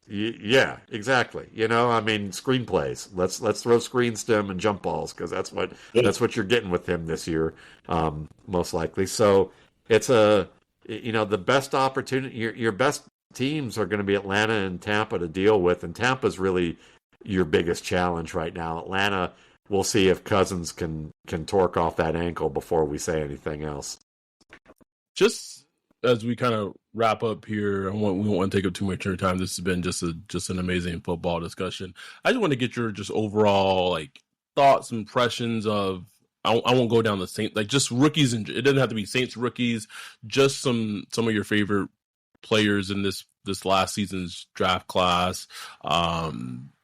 yeah, exactly. Screenplays. Let's throw screens to him and jump balls because that's what you're getting with him this year, most likely. So it's the best opportunity. Your best teams are going to be Atlanta and Tampa to deal with, and Tampa's really your biggest challenge right now. Atlanta, we'll see if Cousins can torque off that ankle before we say anything else. Just as we kind of wrap up here, we don't want to take up too much of your time. This has been just an amazing football discussion. I just want to get your just overall like thoughts, impressions of. I won't go down the Saints, like just rookies, and it doesn't have to be Saints rookies. Just some of your favorite players in this last season's draft class.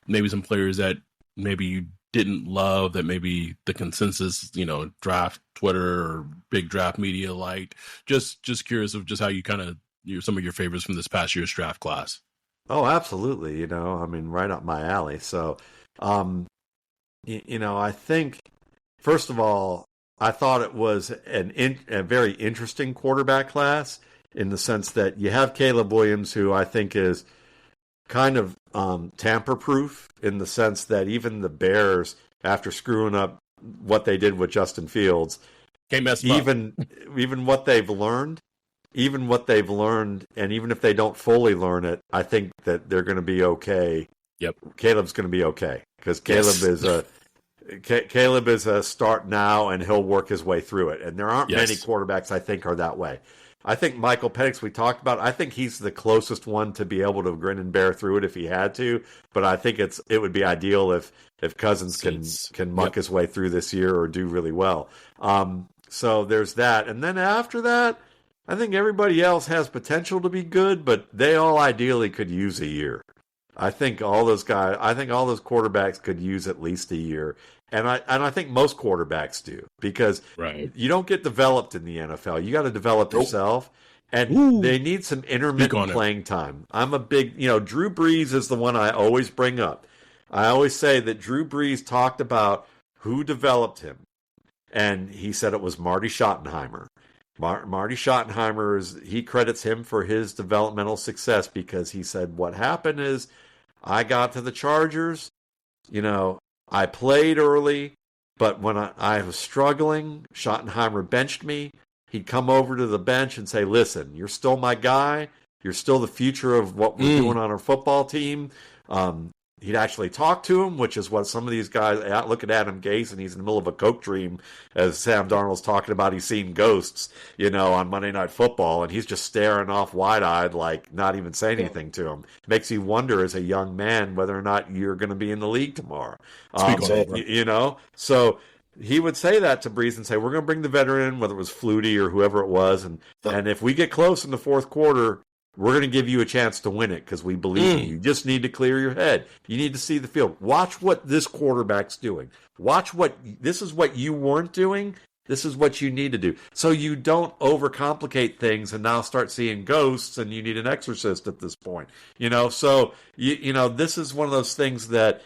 Maybe some players that maybe you didn't love, that maybe the consensus, draft Twitter or big draft media liked. Just curious of just how you kind of some of your favorites from this past year's draft class. Oh, absolutely. Right up my alley. So, I think. First of all, I thought it was a very interesting quarterback class in the sense that you have Caleb Williams, who I think is kind of tamper-proof in the sense that even the Bears, after screwing up what they did with Justin Fields, even what they've learned, and even if they don't fully learn it, I think that they're going to be okay. Yep, Caleb's going to be okay because Caleb is a start now, and he'll work his way through it. And there aren't many quarterbacks I think are that way. I think Michael Penix, we talked about, I think he's the closest one to be able to grin and bear through it if he had to. But I think it would be ideal if Cousins can muck his way through this year or do really well. So there's that. And then after that, I think everybody else has potential to be good, but they all ideally could use a year. I think all those quarterbacks could use at least a year. And I think most quarterbacks do because you don't get developed in the NFL. You got to develop yourself, and they need some intermittent playing time. I'm a big, Drew Brees is the one I always bring up. I always say that Drew Brees talked about who developed him, and he said it was Marty Schottenheimer. Marty Schottenheimer, he credits him for his developmental success because he said what happened is I got to the Chargers, I played early, but when I was struggling, Schottenheimer benched me. He'd come over to the bench and say, listen, you're still my guy. You're still the future of what we're doing on our football team. He'd actually talk to him, which is what some of these guys look at. Adam Gase, and he's in the middle of a coke dream, as Sam Darnold's talking about. He's seen ghosts, on Monday Night Football, and he's just staring off wide-eyed, like not even saying anything to him. Makes you wonder, as a young man, whether or not you're going to be in the league tomorrow. So he would say that to Brees and say, "We're going to bring the veteran in, whether it was Flutie or whoever it was, and if we get close in the fourth quarter." We're going to give you a chance to win it because we believe in you. You just need to clear your head. You need to see the field. Watch what this quarterback's doing. This is what you weren't doing. This is what you need to do. So you don't overcomplicate things and now start seeing ghosts and you need an exorcist at this point. So this is one of those things that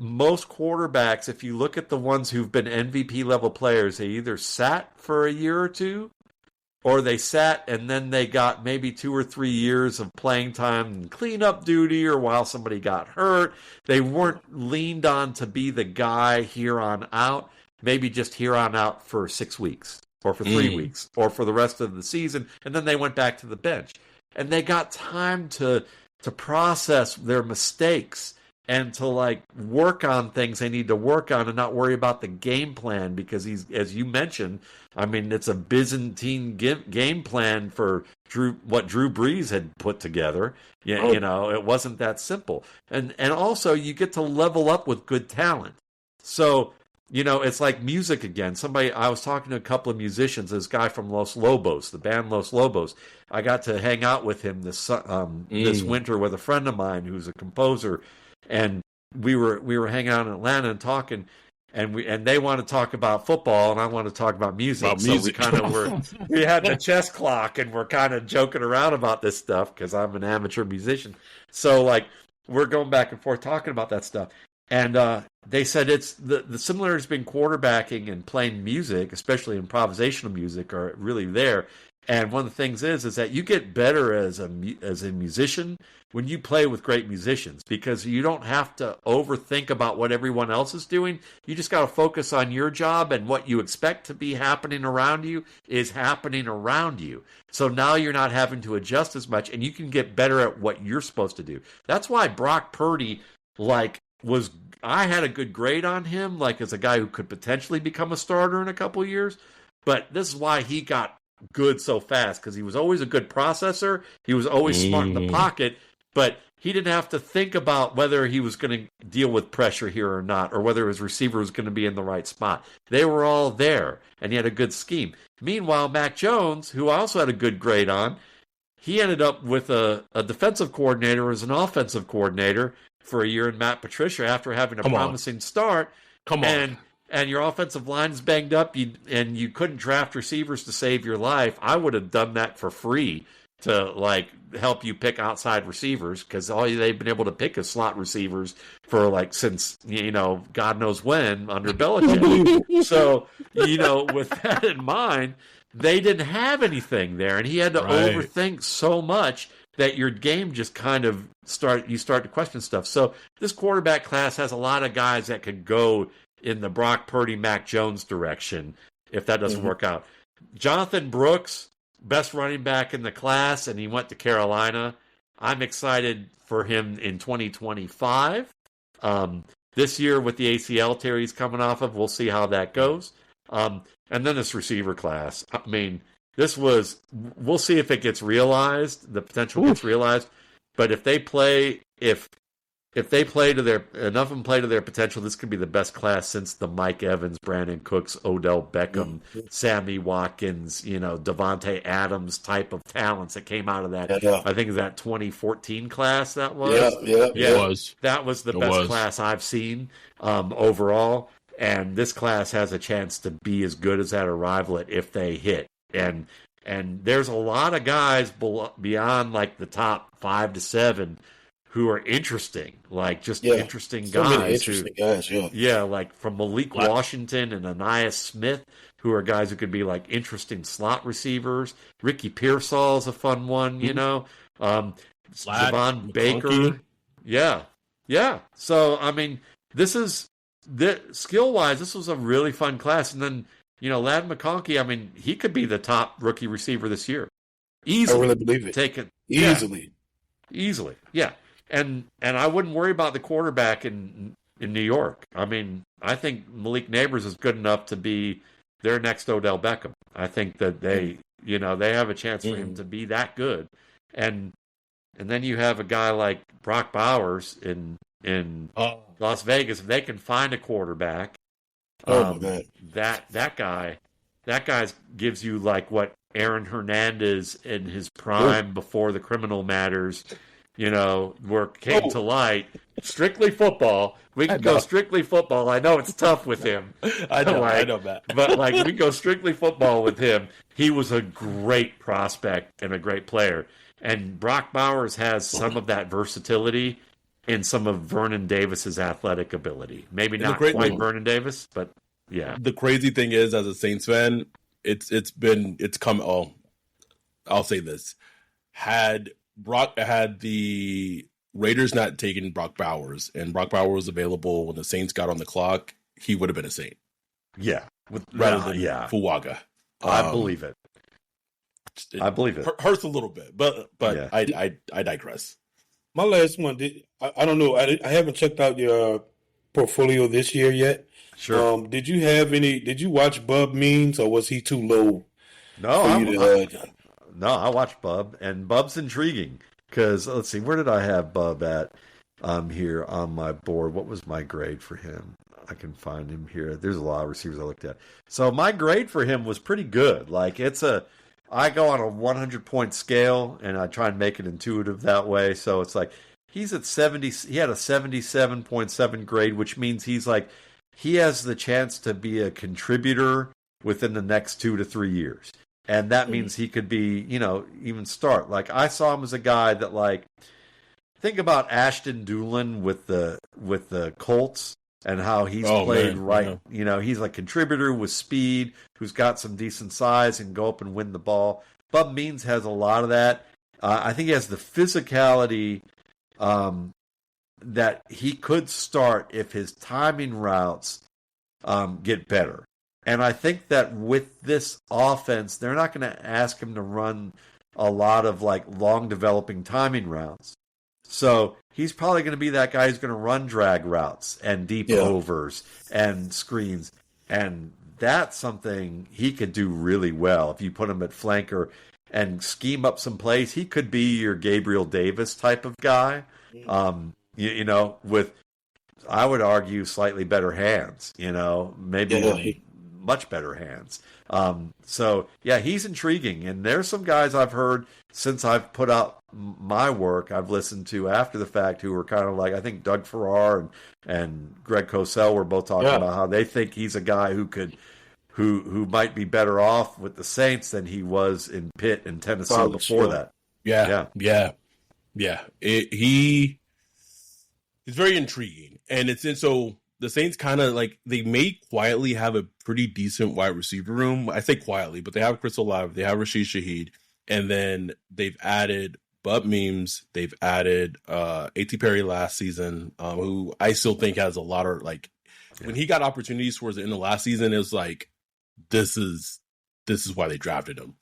most quarterbacks, if you look at the ones who've been MVP level players, they either sat for a year or two, or they sat and then they got maybe 2 or 3 years of playing time and cleanup duty, or while somebody got hurt. They weren't leaned on to be the guy here on out, maybe just here on out for 6 weeks or for 3 weeks or for the rest of the season. And then they went back to the bench. And they got time to process their mistakes and to work on things they need to work on and not worry about the game plan, because he's, as you mentioned, it's a Byzantine game plan for what Drew Brees had put together. It wasn't that simple. And also you get to level up with good talent. So, it's like music again. I was talking to a couple of musicians, this guy from Los Lobos, the band Los Lobos. I got to hang out with him this winter with a friend of mine who's a composer. And we were hanging out in Atlanta and talking, and they want to talk about football, and I want to talk about music. So we kind of we had the chess clock, and we're kind of joking around about this stuff because I'm an amateur musician. So we're going back and forth talking about that stuff. And they said it's the similarities between quarterbacking and playing music, especially improvisational music, are really there. And one of the things is that you get better as a musician when you play with great musicians, because you don't have to overthink about what everyone else is doing. You just got to focus on your job, and what you expect to be happening around you is happening around you. So now you're not having to adjust as much, and you can get better at what you're supposed to do. That's why Brock Purdy, I had a good grade on him, like as a guy who could potentially become a starter in a couple of years. But this is why he got good so fast, because he was always a good processor. He was always smart in the pocket, but he didn't have to think about whether he was going to deal with pressure here or not, or whether his receiver was going to be in the right spot. They were all there, and he had a good scheme. Meanwhile, Mac Jones, who I also had a good grade on, he ended up with a defensive coordinator as an offensive coordinator for a year in Matt Patricia after having a promising start. And your offensive line is banged up, and you couldn't draft receivers to save your life. I would have done that for free to like help you pick outside receivers, because all they've been able to pick is slot receivers for like since God knows when under Belichick. So with that in mind, they didn't have anything there, and he had to overthink so much that your game just kind of start to question stuff. So this quarterback class has a lot of guys that could go in the Brock Purdy, Mac Jones direction if that doesn't work out. Jonathan Brooks, best running back in the class, and he went to Carolina. I'm excited for him in 2025. This year with the ACL tear he's coming off of, we'll see how that goes. And then this receiver class. I mean, we'll see if it gets realized, the potential gets realized. But if they play enough of them play to their potential, this could be the best class since the Mike Evans, Brandon Cooks, Odell Beckham, Sammy Watkins, Devontae Adams type of talents that came out of that. Yeah. I think that 2014 class that was. Yeah. It was. That was the best class I've seen overall. And this class has a chance to be as good as that arrival if they hit. And there's a lot of guys beyond like the top 5 to 7 who are interesting, like just interesting guys. So many interesting guys, yeah, like from Malik Washington and Anais Smith, who are guys who could be like interesting slot receivers. Ricky Pearsall's a fun one, Javon Baker. Yeah. So I mean, skill wise, this was a really fun class. And then Ladd McConkey, I mean, he could be the top rookie receiver this year. Easily. I really believe it. Easily. Yeah. And I wouldn't worry about the quarterback in New York. I mean, I think Malik Neighbors is good enough to be their next Odell Beckham. I think that they have a chance for him to be that good. And then you have a guy like Brock Bowers in Las Vegas. If they can find a quarterback, that guy gives you like what Aaron Hernandez in his prime before the criminal matters, came to light. Strictly football. We can go strictly football. I know it's tough with him. I know that. But like we go strictly football with him. He was a great prospect and a great player. And Brock Bowers has some of that versatility in some of Vernon Davis's athletic ability. Maybe not quite Vernon Davis, but yeah. The crazy thing is, as a Saints fan, I'll say this. Had the Raiders not taken Brock Bowers and Brock Bowers was available when the Saints got on the clock, he would have been a Saint. Yeah. Rather than Fuaga. I believe it. I believe it. Hurts a little bit, but yeah. I digress. My last one, I don't know. I haven't checked out your portfolio this year yet. Sure. Did you watch Bub Means, or was he too low? No, I watched Bub, and Bub's intriguing because let's see, where did I have Bub at? Here on my board. What was my grade for him? I can find him here. There's a lot of receivers I looked at. So my grade for him was pretty good. Like I go on a 100-point scale, and I try and make it intuitive that way. So it's like he's at 70. He had a 77.7 grade, which means he has the chance to be a contributor within the next 2 to 3 years. And that means he could be, even start. Like I saw him as a guy that think about Ashton Doolin with the Colts and how he's played right. Yeah. He's a contributor with speed, who's got some decent size and go up and win the ball. Bub Means has a lot of that. I think he has the physicality that he could start if his timing routes get better. And I think that with this offense, they're not going to ask him to run a lot of long developing timing routes. So he's probably going to be that guy who's going to run drag routes and deep overs and screens. And that's something he could do really well. If you put him at flanker and scheme up some plays, he could be your Gabriel Davis type of guy. With, I would argue, slightly better hands, maybe much better hands. He's intriguing. And there's some guys I've heard since I've put out my work, I've listened to after the fact, who were kind of like, I think Doug Farrar and Greg Cosell were both talking about how they think he's a guy who might be better off with the Saints than he was in Pitt and Tennessee before that. He's very intriguing, and so the Saints kind of like, they may quietly have a pretty decent wide receiver room. I say quietly, but they have Chris Olave, they have Rashid Shaheed, and then they've added Bub Memes, they've added A.T. Perry last season, who I still think has a lot of when he got opportunities towards the end of last season, it was like, this is why they drafted him.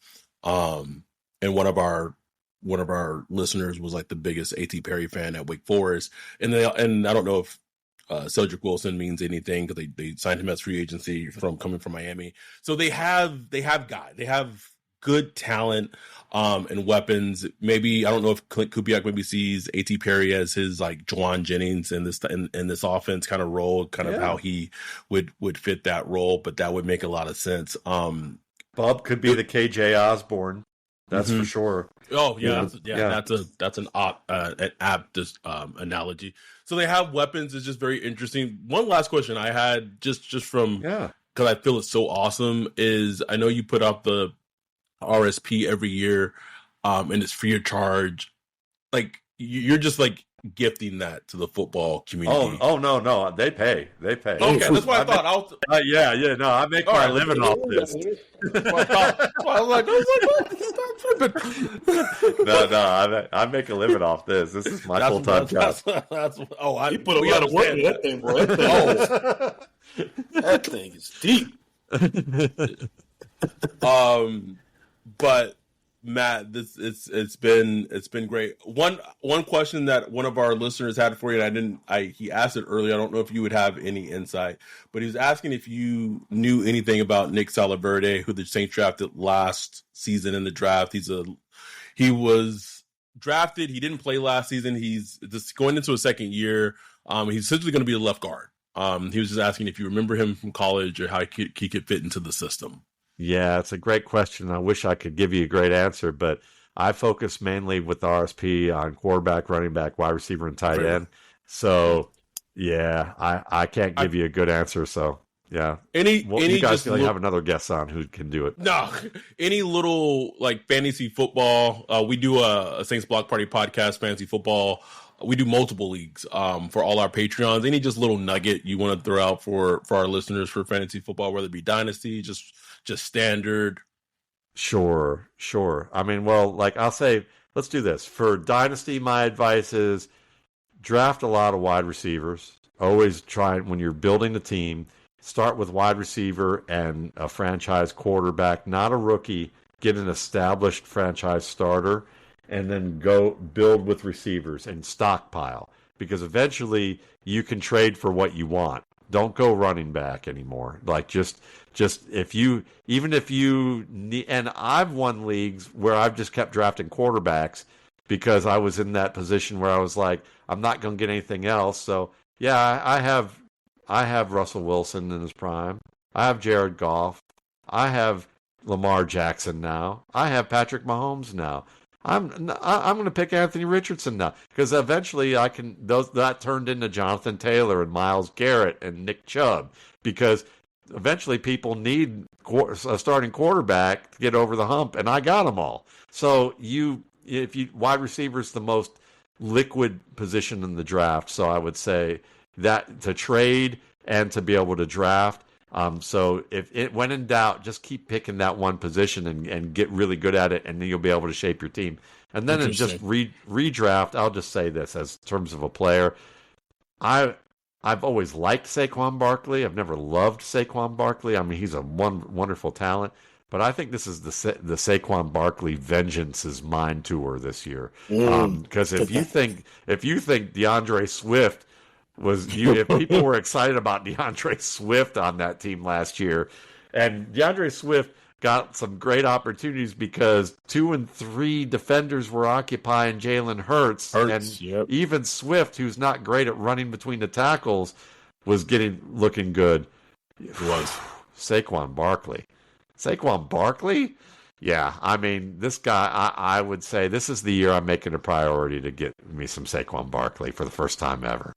And one of our listeners was like the biggest A.T. Perry fan at Wake Forest, and I don't know if Cedric Wilson means anything, because they signed him as free agency coming from Miami. So they have good talent and weapons. Maybe, I don't know if Clint Kubiak maybe sees A.T. Perry as his like Juwan Jennings in this offense kind of role, how he would fit that role, but that would make a lot of sense. Bub could be the KJ Osborne. That's for sure. Oh yeah, that's an apt analogy. So they have weapons. It's just very interesting. One last question I had, just from because I feel it's so awesome, is I know you put up the RSP every year, and it's free of charge. Like, you're just like gifting that to the football community. Oh no, they pay. Okay, that's what I thought. No, I make my living off this. I was like, no, I make a living off this. This is my full-time job. You put a lot of work in that thing, bro. That thing is deep. But Matt, it's been great. One question that one of our listeners had for you, and he asked it earlier. I don't know if you would have any insight, but he was asking if you knew anything about Nick Salaverde, who the Saints drafted last season in the draft. He was drafted. He didn't play last season. He's just going into a second year. He's essentially going to be a left guard. He was just asking if you remember him from college, or how he could fit into the system. Yeah, it's a great question. I wish I could give you a great answer, but I focus mainly with RSP on quarterback, running back, wide receiver, and tight end. So, I can't give you a good answer. So, yeah. You guys can have another guest on who can do it. No, any little like fantasy football. We do a Saints Block Party podcast, fantasy football. We do multiple leagues for all our Patreons. Any just little nugget you want to throw out for our listeners for fantasy football, whether it be dynasty, just standard? Sure. I mean, I'll say, let's do this. For dynasty, my advice is draft a lot of wide receivers. Always try, when you're building a team, start with wide receiver and a franchise quarterback, not a rookie. Get an established franchise starter, and then go build with receivers and stockpile, because eventually you can trade for what you want. Don't go running back anymore. Like, just if you need, and I've won leagues where I've just kept drafting quarterbacks because I was in that position where I was like, I'm not going to get anything else. So yeah, I have Russell Wilson in his prime. I have Jared Goff. I have Lamar Jackson now. I have Patrick Mahomes now. I'm going to pick Anthony Richardson now, because eventually that turned into Jonathan Taylor and Myles Garrett and Nick Chubb, because eventually people need a starting quarterback to get over the hump, and I got them all. So wide receiver is the most liquid position in the draft. So I would say that to trade and to be able to draft. So when in doubt, just keep picking that one position and get really good at it, and then you'll be able to shape your team. And then in just redraft, I'll just say this as terms of a player. I've always liked Saquon Barkley. I've never loved Saquon Barkley. I mean, he's a wonderful talent. but I think this is the Saquon Barkley Vengeance is Mine tour this year. Because if you think DeAndre Swift if people were excited about DeAndre Swift on that team last year, and DeAndre Swift got some great opportunities because 2 and 3 defenders were occupying Jalen Hurts, and even Swift, who's not great at running between the tackles, was looking good. It was Saquon Barkley? Yeah, I mean, this guy, I would say this is the year I'm making a priority to get me some Saquon Barkley for the first time ever.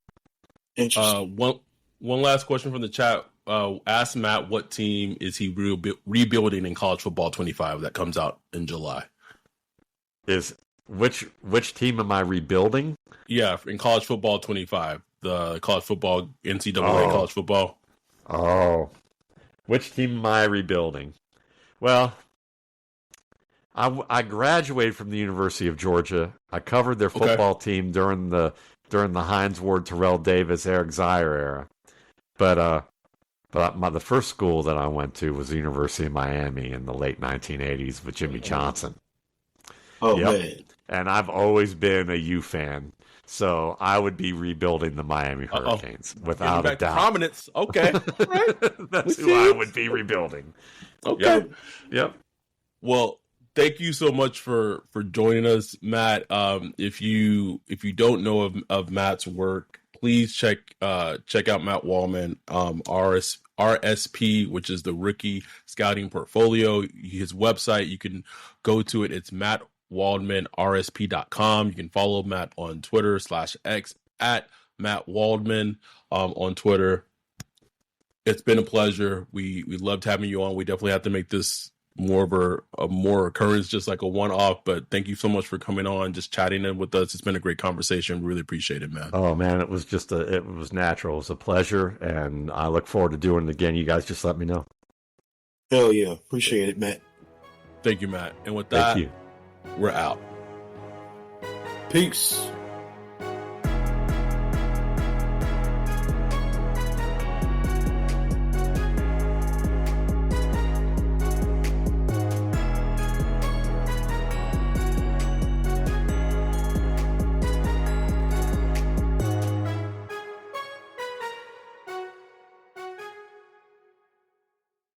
Interesting. One last question from the chat. Ask Matt what team is he rebuilding in College Football 25 that comes out in July? Is which team am I rebuilding? Yeah, in College Football 25, the college football NCAA college football. Oh, which team am I rebuilding? Well, I graduated from the University of Georgia. I covered their football team during the Hines Ward, Terrell Davis, Eric Zier era. But the first school that I went to was the University of Miami in the late 1980s with Jimmy Johnson. Man. And I've always been a U fan, so I would be rebuilding the Miami Hurricanes without a doubt. Prominence. Okay. Right. That's who I would be rebuilding. Okay. Yep. Well, thank you so much for joining us, Matt. If you don't know of Matt's work, please check out Matt Waldman, RSP, which is the Rookie Scouting Portfolio. His website, you can go to it. It's mattwaldmanrsp.com. You can follow Matt on Twitter /X at Matt Waldman on Twitter. It's been a pleasure. We loved having you on. We definitely have to make this more of a more occurrence, just like a one-off, but thank you so much for coming on, just chatting in with us. It's been a great conversation. Really appreciate it, man. Oh man, it was natural. It was a pleasure, and I look forward to doing it again. You guys just let me know. Hell yeah. Appreciate it, Matt. Thank you, Matt. And with that, thank you. We're out. Peace.